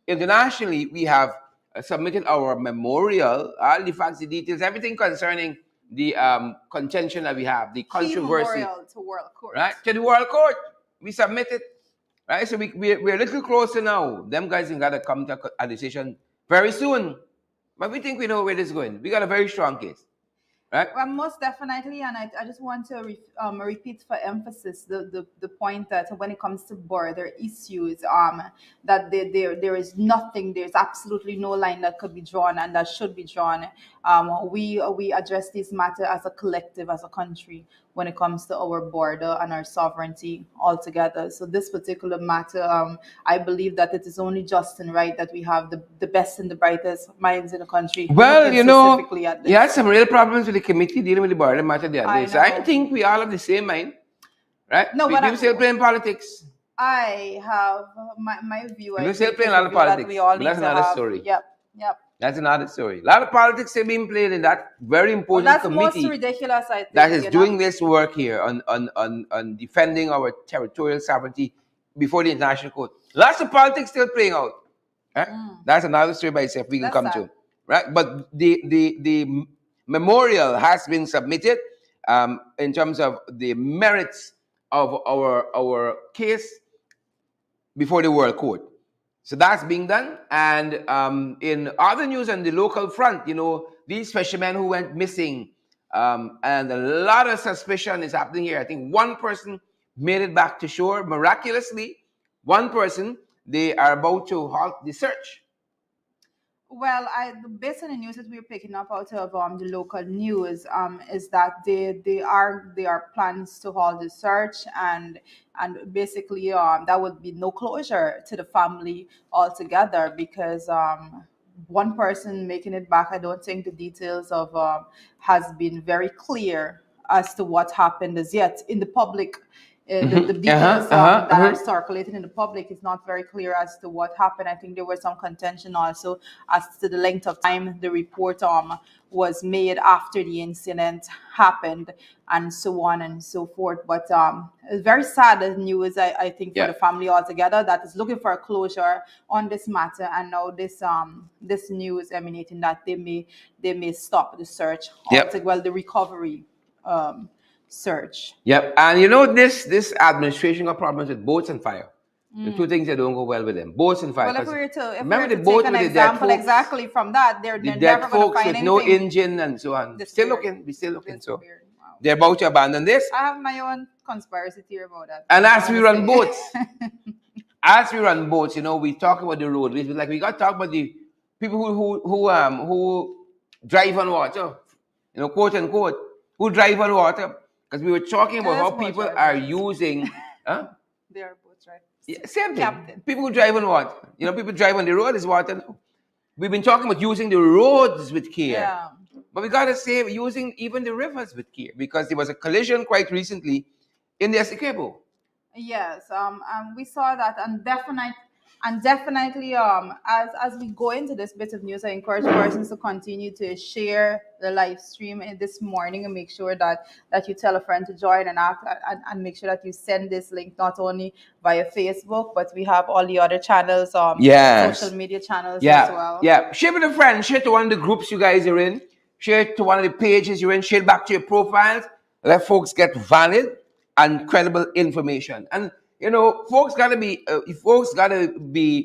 Internationally, we have submitted our memorial, all the facts, the details, everything concerning the contention that we have, the controversy. Memorial to World Court. Right? To the World Court. We submitted. Right? So we're a little closer now. Them guys got to come to a decision very soon. But we think we know where this is going. We got a very strong case. Right? Well, most definitely, and I just want to repeat for emphasis the point that when it comes to border issues, that there is nothing, there's absolutely no line that could be drawn and that should be drawn. We address this matter as a collective, as a country, when it comes to our border and our sovereignty altogether. So this particular matter, I believe that it is only just and right that we have the best and the brightest minds in the country. Well, you know, you had some real problems with the committee dealing with the border matter the other day. So I think we all have the same mind, right? No, but people still playing politics. I have my view. We're still playing a lot of politics. That's another story. Yep. That's another story. A lot of politics still being played in that very important committee. Most ridiculous, I think, that is doing this work here on defending our territorial sovereignty before the international court. Lots of politics still playing out. Right? That's another story by itself we can come to. Right? But the memorial has been submitted in terms of the merits of our case before the World Court. So that's being done. And in other news on the local front, you know, these fishermen who went missing, and a lot of suspicion is happening here. I think one person made it back to shore miraculously. One person, they are about to halt the search. Well, based on the news that we're picking up out of the local news, is that there are plans to halt the search, and basically that would be no closure to the family altogether, because one person making it back, I don't think the details of has been very clear as to what happened as yet in the public. The details that are circulating in the public is not very clear as to what happened. I think there was some contention also as to the length of time the report was made after the incident happened, and so on and so forth. But it's very sad news, I think, for the family altogether, that is looking for a closure on this matter. And now this news emanating that they may stop the search, well, the recovery search. Yep. And you know, this administration got problems with boats and fire. The two things that don't go well with them: boats and fire. Well, if we were to take an example exactly from that, they're never going to find anything. No engine and so on. We're still looking. So they're about to abandon this. I have my own conspiracy theory about that. And as we run boats, you know, we talk about the road. Like we got to talk about the people who drive on water. You know, quote unquote, who drive on water. Because we were talking about how people are using. They are boats, right? Yeah, same thing. Captain. People who drive on water. You know, people drive on the road is water now. We've been talking about using the roads with care. Yeah. But we got to say using even the rivers with care. Because there was a collision quite recently in the Essequibo. Yes. We saw that, and definitely, as we go into this bit of news, I encourage persons to continue to share the live stream this morning, and make sure that you tell a friend to join, and make sure that you send this link not only via Facebook, but we have all the other channels, social media channels as well. Yeah, share with a friend, share to one of the groups you guys are in. share it to one of the pages you're in, share it back to your profiles. Let folks get valid and credible information. And folks gotta be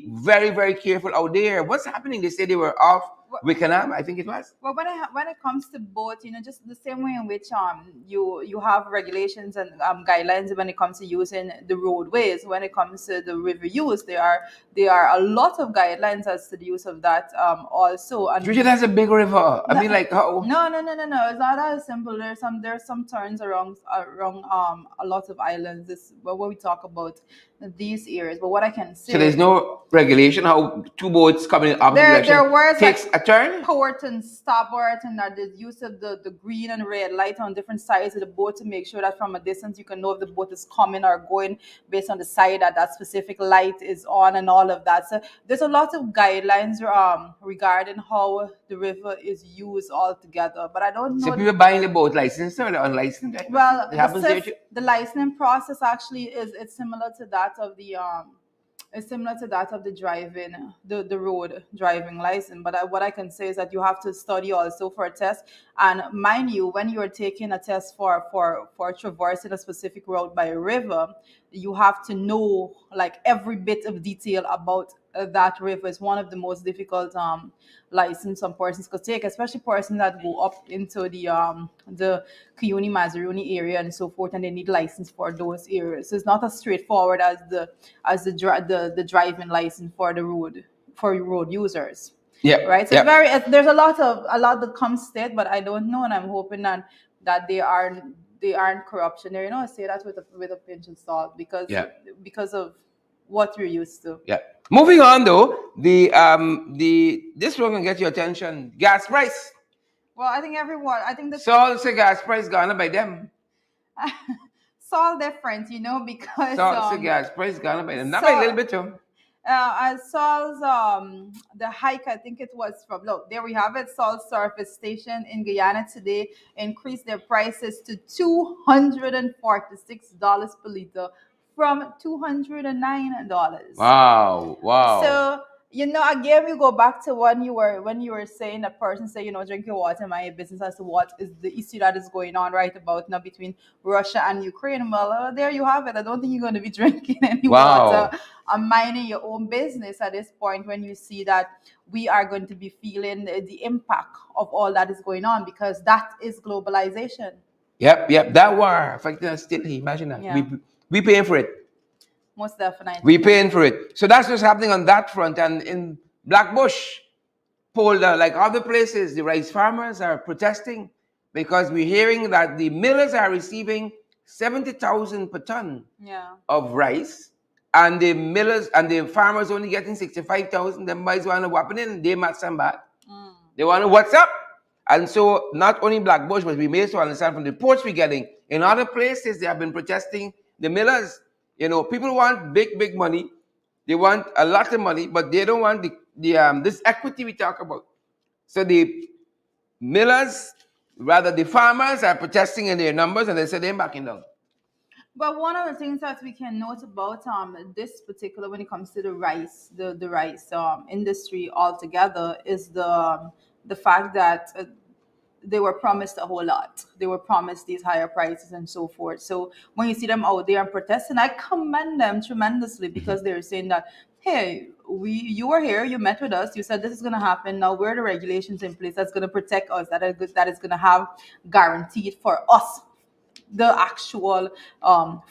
very, very careful out there. What's happening? They say they were off Wickenham, I think it was. Well, when it comes to boat, just the same way in which you have regulations and guidelines when it comes to using the roadways. When it comes to the river use, there are a lot of guidelines as to the use of that also. And Trinidad has a big river. I mean, like how? No. It's not as simple. There's some turns around a lot of islands. This when we talk about these areas. But what I can say, so there's no regulation how two boats coming in opposite direction there words takes like a turn. port and starboard, and that the use of the green and red light on different sides of the boat to make sure that from a distance you can know if the boat is coming or going based on the side that specific light is on and all of that. So there's a lot of guidelines regarding how the river is used altogether. But I don't know. So people buying the boat license or the unlicensed? Well, the licensing process actually it's similar to that of the driving the road driving license. But what I can say is that you have to study also for a test. And mind you, when you are taking a test for traversing a specific road by a river, you have to know like every bit of detail about that river. Is one of the most difficult license some persons could take, especially persons that go up into the Cuyuni Mazaruni area and so forth, and they need license for those areas. So it's not as straightforward as the driving license for the road users. Yeah. Right. So there's a lot that comes state, but I don't know, and I'm hoping that they aren't corruption there. I say that with a pinch of salt because of what you're used to. Yeah. Moving on though, this one can get your attention. Gas price. Well, I think the Salt gas price gone up by them. it's all different, because Salt gas price gone up by them. Not by a little bit too. Saul's the hike, I think it was from there we have it. Saul's surface station in Guyana today increased their prices to $246 per liter from $209. Wow. So again, we go back to when you were saying a person say, drink your water, mind your business, as to what is the issue that is going on right about now between Russia and Ukraine. Well, there you have it. I don't think you're going to be drinking any water and minding your own business at this point when you see that we are going to be feeling the impact of all that is going on, because that is globalization. Yep. That war affecting us still. Imagine that. Yeah. We paying for it. Most definitely. We're paying for it. So that's what's happening on that front. And in Blackbush, Polder, like other places, the rice farmers are protesting because we're hearing that the millers are receiving 70,000 per ton of rice, and the millers and the farmers only getting 65,000. Them boys want to whop it in, they must send back. They want to what's up? And so not only Blackbush, but we may also understand from the reports we're getting, in other places they have been protesting the millers. People want big money. They want a lot of money, but they don't want this equity we talk about. So the millers, rather the farmers, are protesting in their numbers, and they say they're backing down. But one of the things that we can note about this particular, when it comes to the rice, the rice industry altogether, is the fact that they were promised a whole lot. They were promised these higher prices and so forth. So when you see them out there and protesting, I commend them tremendously, because they're saying that, hey, you were here, you met with us, you said this is going to happen. Now we're the regulations in place that's going to protect us, that is going to have guaranteed for us, the actual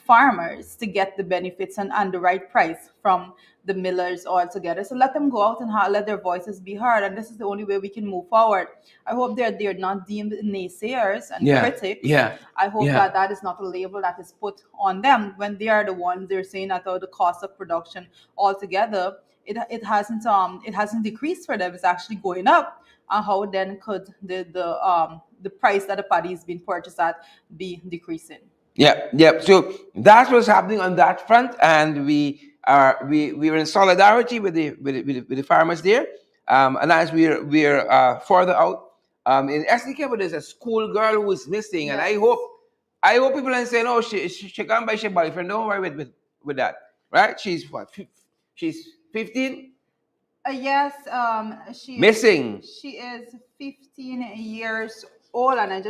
farmers, to get the benefits and the right price from the millers all together. So let them go out and let their voices be heard, and this is the only way we can move forward. I hope they're not deemed naysayers and critics. I hope that is not a label that is put on them when they are the ones they're saying that the cost of production altogether it hasn't decreased for them, it's actually going up. And how then could the price that the paddy is being purchased at be decreasing? Yeah. So that's what's happening on that front, and we're in solidarity with the farmers there. And as we're further out in SDK, there's a school girl who is missing, and I hope people are saying, oh, she can't buy her boyfriend. Don't worry with that, right? She's what? She's 15. Yes, Missing. she is 15 years old, and I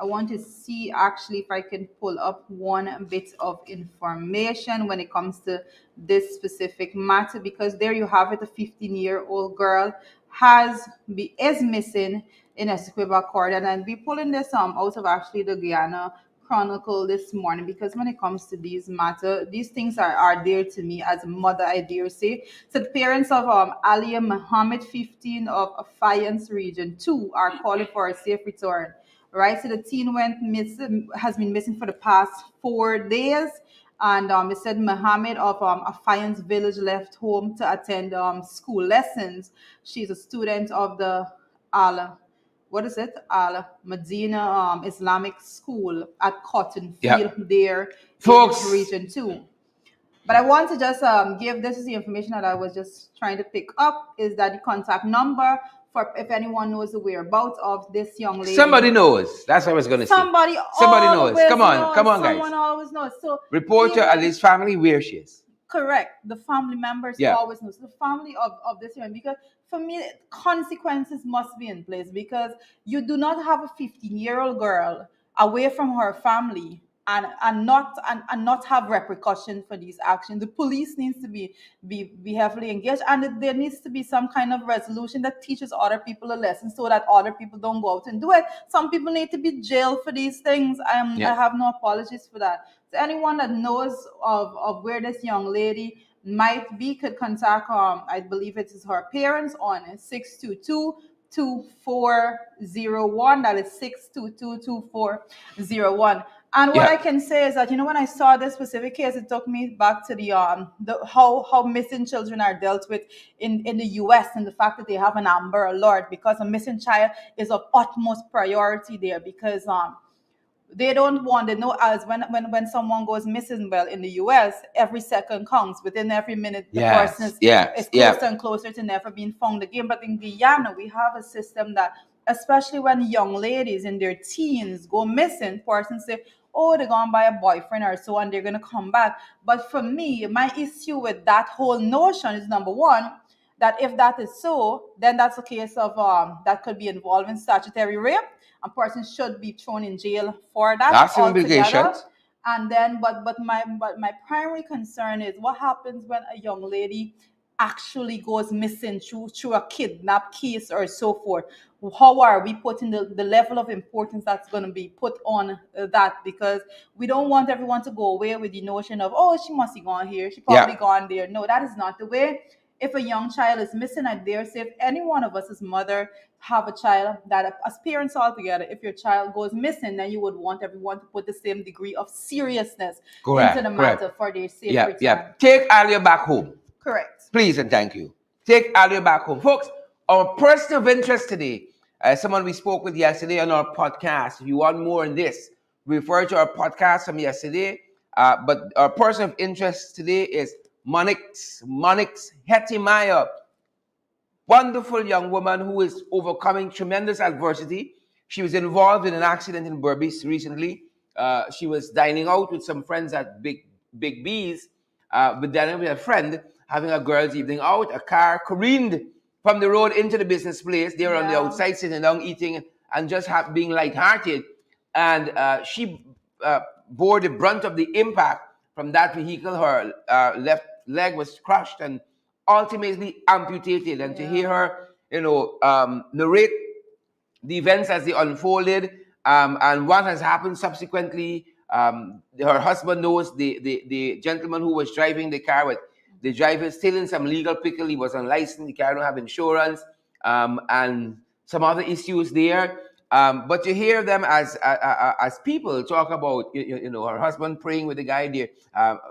want to see actually if I can pull up one bit of information when it comes to this specific matter, because there you have it, a 15-year-old girl is missing in Essequibo Court, and I'll be pulling this out of actually the Guyana Chronicle this morning, because when it comes to these matter, these things are dear to me as a mother, I dare say. So the parents of Alia Muhammad, 15, of Afayance Region 2 are calling for a safe return. Right, so the teen went missing, has been missing for the past 4 days, and it said Muhammad of Afayance Village left home to attend school lessons. She's a student of the Al what is it? Al Medina Islamic School at Cotton Yeah. Field there in Folks, Region 2. But I want to just give this is the information that I was just trying to pick up, is that the contact number for if anyone knows the whereabouts of this young lady. somebody knows. That's what I was going to say. Somebody knows. Come on, Someone guys. always knows. So Report to Ali's family where she is. correct. The family members always know. So the family of this young, because for me, consequences must be in place, because you do not have a 15-year-old girl away from her family and not have repercussion for these actions. The police needs to be heavily engaged, and there needs to be some kind of resolution that teaches other people a lesson, so that other people don't go out and do it. Some people need to be jailed for these things. I have no apologies for that. So anyone that knows of where this young lady might be could contact I believe it is her parents on 622-2401. That is 622-2401. And what I can say is that, when I saw this specific case, it took me back to the how missing children are dealt with in the US, and the fact that they have an Amber Alert, because a missing child is of utmost priority there, because they don't want to know, as when someone goes missing, well, in the US, every second counts. Within every minute, the person is closer and closer to never being found again. But in Guyana, we have a system that, especially when young ladies in their teens go missing, persons say, oh, they're gone by a boyfriend or so, and they're going to come back. But for me, my issue with that whole notion is, number one, that if that is so, then that's a case of that could be involving statutory rape. A person should be thrown in jail for that. That's altogether. And then, but my primary concern is what happens when a young lady actually goes missing through a kidnap case or so forth. How are we putting the level of importance that's going to be put on that? Because we don't want everyone to go away with the notion of, oh, she must have gone here, she probably gone there. No, that is not the way. If a young child is missing, I dare say, if any one of us as mother have a child, that as parents all together, if your child goes missing, then you would want everyone to put the same degree of seriousness into the matter for their safe return. Take Alia back home. Correct. Please and thank you. Take Alia back home. Folks, our person of interest today, someone we spoke with yesterday on our podcast. If you want more on this, refer to our podcast from yesterday. But our person of interest today is Monix Hetimaya. Wonderful young woman who is overcoming tremendous adversity. She was involved in an accident in Berbice recently. She was dining out with some friends at Big B's, but then with a friend having a girls' evening out. A car careened from the road into the business place. They were on the outside sitting down eating and just being lighthearted. And she bore the brunt of the impact from that vehicle. Her left leg was crushed and ultimately amputated. And to hear her, narrate the events as they unfolded, and what has happened subsequently. Her husband knows the gentleman who was driving the car with the driver still in some legal pickle. He was unlicensed, the car don't have insurance, and some other issues there. But to hear them as people talk about, her husband praying with the guy there,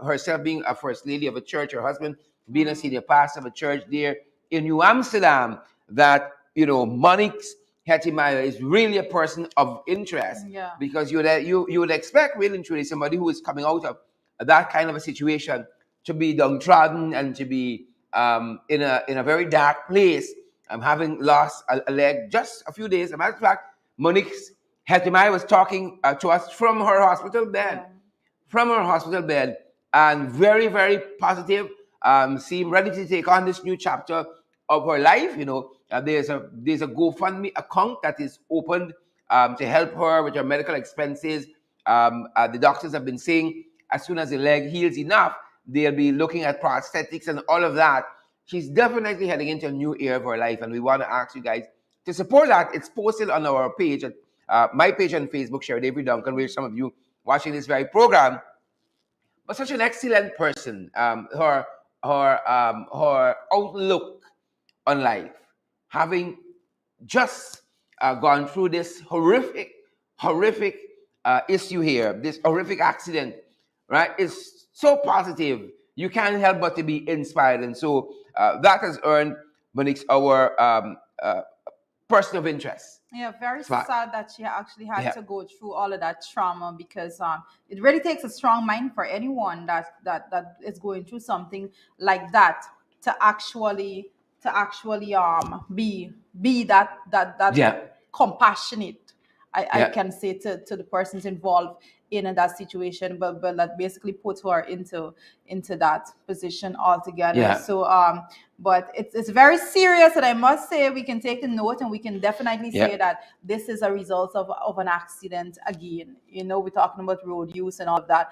herself being a first lady of a church, her husband being a senior pastor of a church there in New Amsterdam, that, Monix Hetimaya is really a person of interest, because you would expect really and truly somebody who is coming out of that kind of a situation to be downtrodden and to be in a very dark place. Having lost a leg just a few days. As a matter of fact, Monix Hetimaya was talking to us from her hospital bed, and very, very positive seem ready to take on this new chapter of her life. There's a GoFundMe account that is opened to help her with her medical expenses. The doctors have been saying as soon as the leg heals enough, they'll be looking at prosthetics and all of that. She's definitely heading into a new era of her life, and we want to ask you guys to support that. It's posted on our page, my page on Facebook, Share Avery Duncan, where some of you watching this very program. But such an excellent person. Her outlook on life, having just gone through this horrific issue here, this horrific accident, right? Is so positive. You can't help but to be inspired, and so that has earned Monique's our person of interest. Yeah, very sad that she actually had to go through all of that trauma, because it really takes a strong mind for anyone that is going through something like that to actually be that compassionate. I can say to the persons involved in that situation, but that basically puts her into that position altogether. Yeah. So but it's very serious, and I must say we can take a note, and we can definitely say that this is a result of an accident again. We're talking about road use and all of that.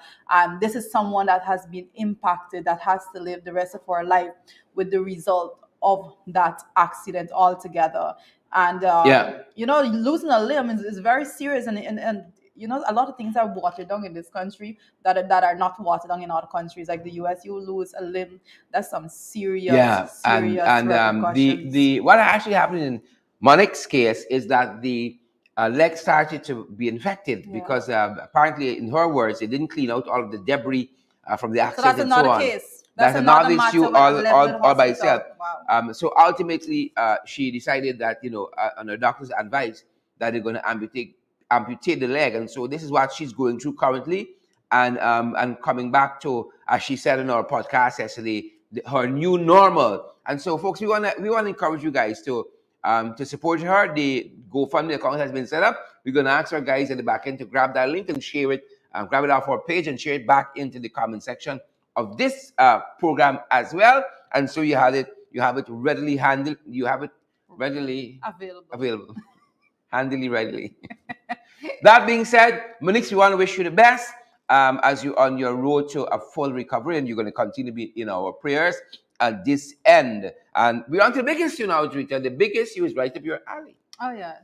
This is someone that has been impacted, that has to live the rest of her life with the result of that accident altogether. And losing a limb is very serious, and a lot of things are watered down in this country that are not watered down in other countries. Like the US, you lose a limb, that's some serious repercussions. The what actually happened in Monique's case is that the leg started to be infected because apparently, in her words, they didn't clean out all of the debris from the accident. So that's another case. That's another issue all by itself. Wow. So ultimately, she decided that, on her doctor's advice, that they're going to amputate the leg. And so this is what she's going through currently. And coming back to, as she said in our podcast yesterday, her new normal. And so, folks, we want to encourage you guys to support her. The GoFundMe account has been set up. We're going to ask our guys at the back end to grab that link and share it, grab it off our page and share it back into the comment section of this program as well. And so you have it readily handled. You have it readily available. Handily, readily. That being said, Monique, we want to wish you the best as you're on your road to a full recovery, and you're going to continue to be in our prayers at this end. And we're on to the big issue now, Rita. The big issue is right up your alley. Oh, yes.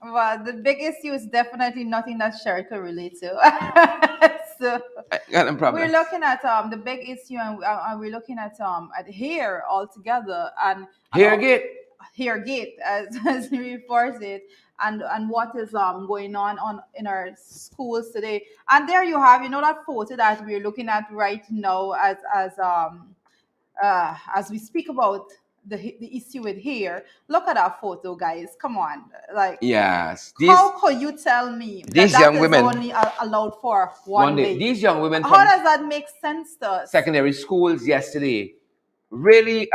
Well, the big issue is definitely nothing that Sherry can relate to. So we're looking at the big issue, and we're looking at hair altogether, and Hairgate, as we refers it, and what is going on in our schools today. And there you have, that photo that we're looking at right now as we speak about the issue with hair. Look at that photo, guys. Come on, yes. How could you tell me these that young women is only allowed for one day? These young women. How does that make sense to us? Secondary schools yesterday really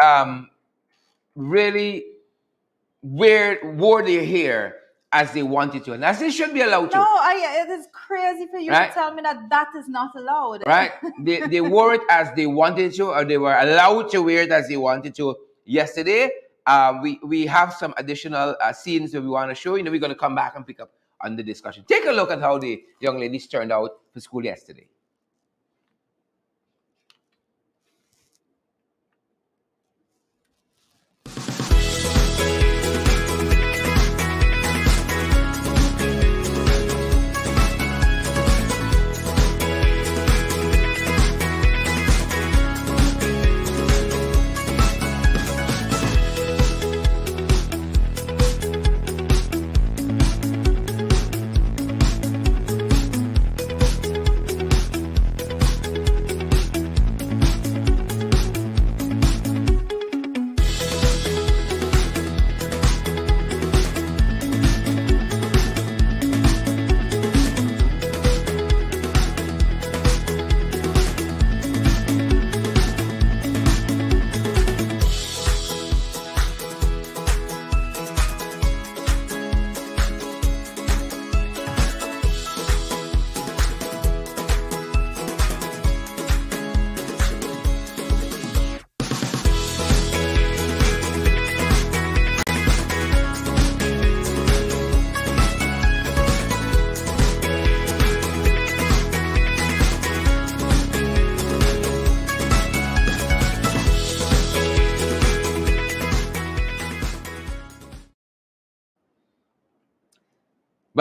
wore their hair as they wanted to, and as they should be allowed to. No, it is crazy for you to tell me that is not allowed. Right? They wore it as they wanted to, or they were allowed to wear it as they wanted to. Yesterday, we have some additional scenes that we want to show. We're going to come back and pick up on the discussion. Take a look at how the young ladies turned out for school yesterday.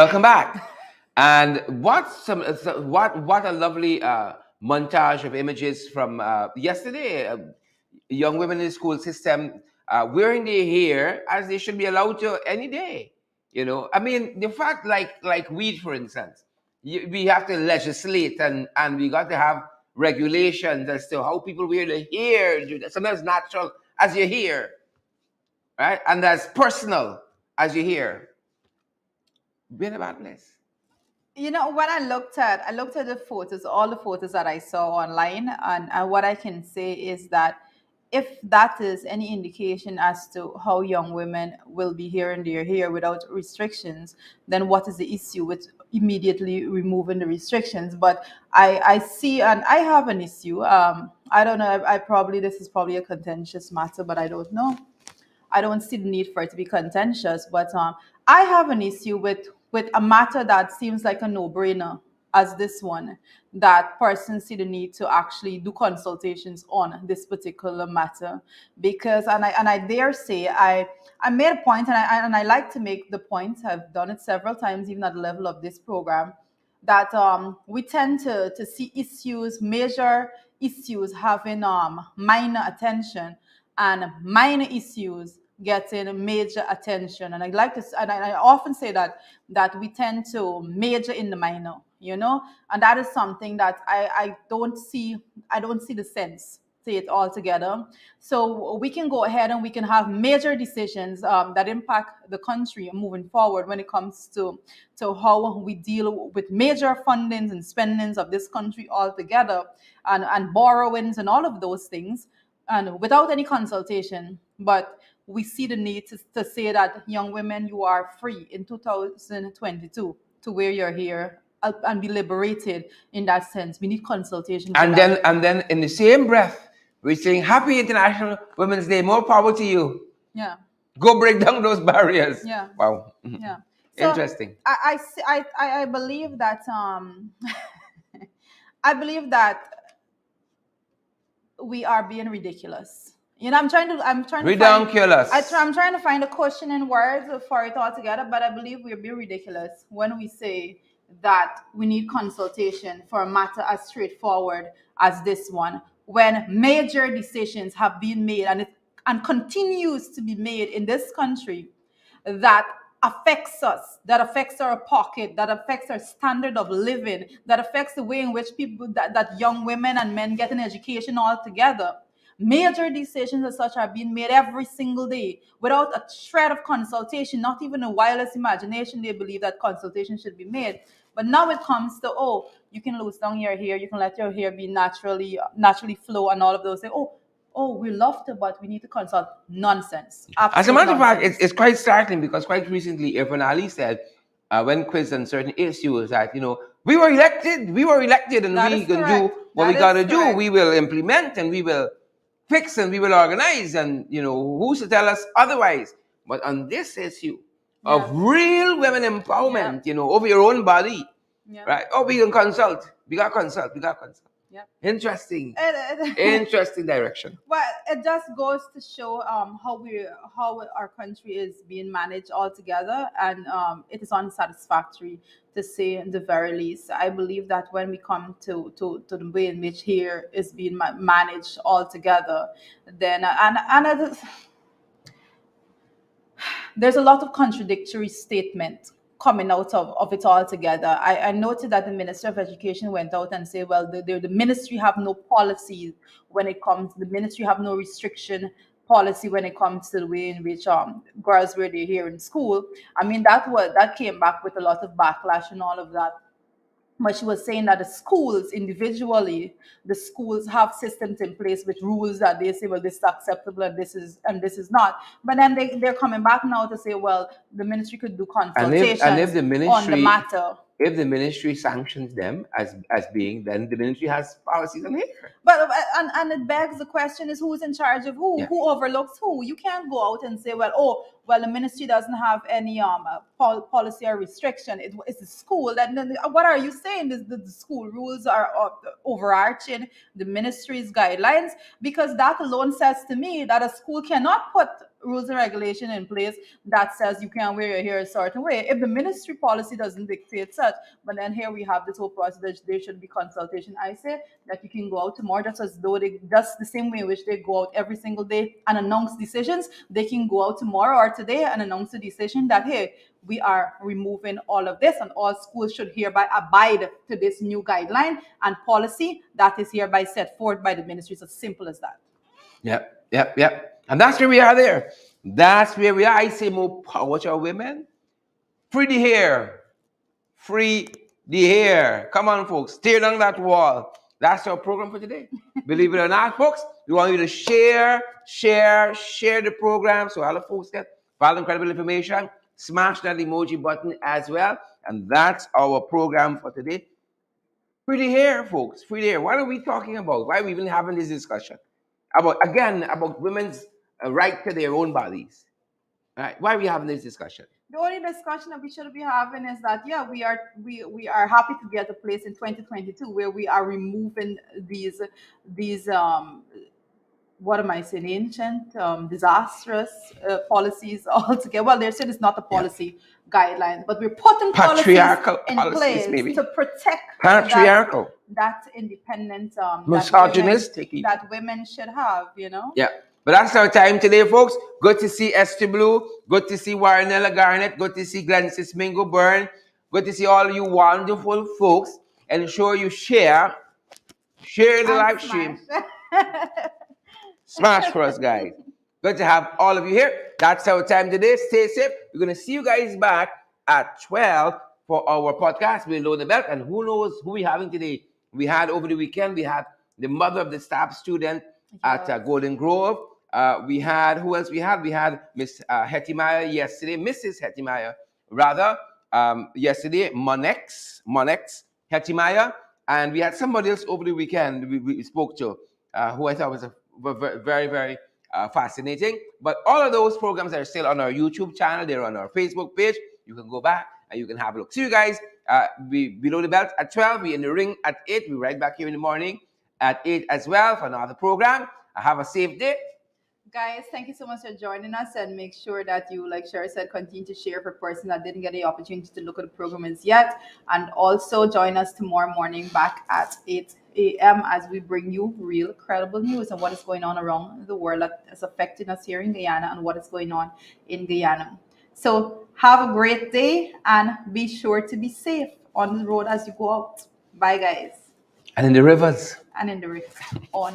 Welcome back. And what a lovely montage of images from yesterday. Young women in the school system wearing their hair as they should be allowed to any day. I mean, the fact, like weed, for instance, we have to legislate and we got to have regulations as to how people wear their hair. Something as natural as your hair, right? And as personal as your hair. Be in a bad place. When I looked at the photos, all the photos that I saw online, and what I can say is that if that is any indication as to how young women will be here and their hair without restrictions, then what is the issue with immediately removing the restrictions? But I see, and I have an issue. I don't know. I probably this is probably a contentious matter, but I don't know. I don't see the need for it to be contentious, but I have an issue with a matter that seems like a no-brainer as this one. That persons see the need to actually do consultations on this particular matter, because and I dare say I made a point, and I like to make the point. I've done it several times, even at the level of this program, that we tend to see issues, major issues, having minor attention, and minor issues getting major attention. And I like to, and I often say that we tend to major in the minor, and that is something that I don't see. I don't see the sense to it altogether. So we can go ahead and we can have major decisions that impact the country moving forward when it comes to how we deal with major fundings and spendings of this country altogether, and borrowings and all of those things, and without any consultation. But we see the need to say that young women, you are free in 2022 to wear your hair and be liberated in that sense. We need consultation. And then in the same breath, we're saying Happy International Women's Day. More power to you. Yeah. Go break down those barriers. Yeah. Wow. Yeah. So interesting. I believe that I believe that we are being ridiculous. I'm trying to Ridiculous. I'm trying to find a question in words for it all together, but I believe we're being ridiculous when we say that we need consultation for a matter as straightforward as this one, when major decisions have been made and continues to be made in this country that affects us, that affects our pocket, that affects our standard of living, that affects the way in which people, that young women and men get an education altogether. Major decisions as such are being made every single day without a shred of consultation, not even a wildest imagination they believe that consultation should be made. But now it comes to, you can loose down your hair, you can let your hair be naturally flow and all of those things. We love to, but we need to consult. Nonsense. Absolute As a matter of fact, nonsense. it's quite startling because quite recently, Irfan Ali said, when quizzed on certain issues, that we were elected, and That we is can correct. do what we That got to is do. correct. We will implement and we will fix and we will organize, and who's to tell us otherwise? But on this issue of real women empowerment, over your own body, right? We can consult. We got to consult. Yep. Interesting. Interesting direction. Well, it just goes to show how our country is being managed altogether, and it is unsatisfactory to say the very least. I believe that when we come to the way in which here is being managed altogether, then there's a lot of contradictory statement coming out of it all together. I noted that the Minister of Education went out and said, well, the ministry have no policies when it comes, the ministry have no restriction policy when it comes to the way in which girls wear their hair in school. I mean, that came back with a lot of backlash and all of that. But she was saying that the schools individually, the schools have systems in place with rules that they say, well, this is acceptable and this is not. But then they're coming back now to say, well, the ministry could do consultations and if the ministry, on the matter. If the ministry sanctions them as being, then the ministry has policies on here. But and it begs the question is who's in charge of who? Yeah. Who overlooks who? You can't go out and say, well, well, the ministry doesn't have any policy or restriction. It's the school. And then what are you saying? The school rules are overarching the ministry's guidelines, because that alone says to me that a school cannot put rules and regulation in place that says you can't wear your hair a certain way if the ministry policy doesn't dictate such. But then here we have this whole process that there should be consultation. I say that you can go out tomorrow just as though they just the same way in which they go out every single day and announce decisions. They can go out tomorrow or today and announce a decision that, hey, we are removing all of this and all schools should hereby abide to this new guideline and policy that is hereby set forth by the ministry. It's as simple as that. Yep. And that's where we are there. That's where we are. I say more power to our women. Free the hair. Free the hair. Come on, folks. Tear down that wall. That's our program for today. Believe it or not, folks, we want you to share the program so other folks get valuable, incredible information. Smash that emoji button as well. And that's our program for today. Free the hair, folks. Free the hair. What are we talking about? Why are we even having this discussion? About women's right to their own bodies. Right? Why are we having this discussion? The only discussion that we should be having is that we are happy to be at a place in 2022 where we are removing these what am I saying, ancient, disastrous policies altogether. Well, they're saying it's not a policy guideline, but we're putting patriarchal policies in place maybe to protect patriarchal that independent misogynistic that women should have, Yeah. But that's our time today, folks. Good to see Esther Blue. Good to see Warrenella Garnett. Good to see Glensis Mingo Byrne. Good to see all you wonderful folks. Ensure you share the live stream. Smash for us, guys. Good to have all of you here. That's our time today. Stay safe. We're going to see you guys back at 12 for our podcast, Below the Belt. And who knows who we're having today. We had over the weekend, we had the mother of the staff student at Golden Grove. We had, who else we had? We had Miss Hetty yesterday, Mrs. Hetty rather, yesterday, Monex Hetty, and we had somebody else over the weekend we spoke to, who I thought was very, very fascinating. But all of those programs are still on our YouTube channel. They're on our Facebook page. You can go back and you can have a look. See you guys Below the Belt at 12. We're in the ring at 8. We're right back here in the morning at 8 as well for another program. Have a safe day. Guys, thank you so much for joining us, and make sure that you, like Sherry said, continue to share for a person that didn't get the opportunity to look at the program as yet. And also join us tomorrow morning back at 8 a.m. as we bring you real, credible news on what is going on around the world that is affecting us here in Guyana and what is going on in Guyana. So have a great day and be sure to be safe on the road as you go out. Bye, guys. And in the rivers. And in the river. On.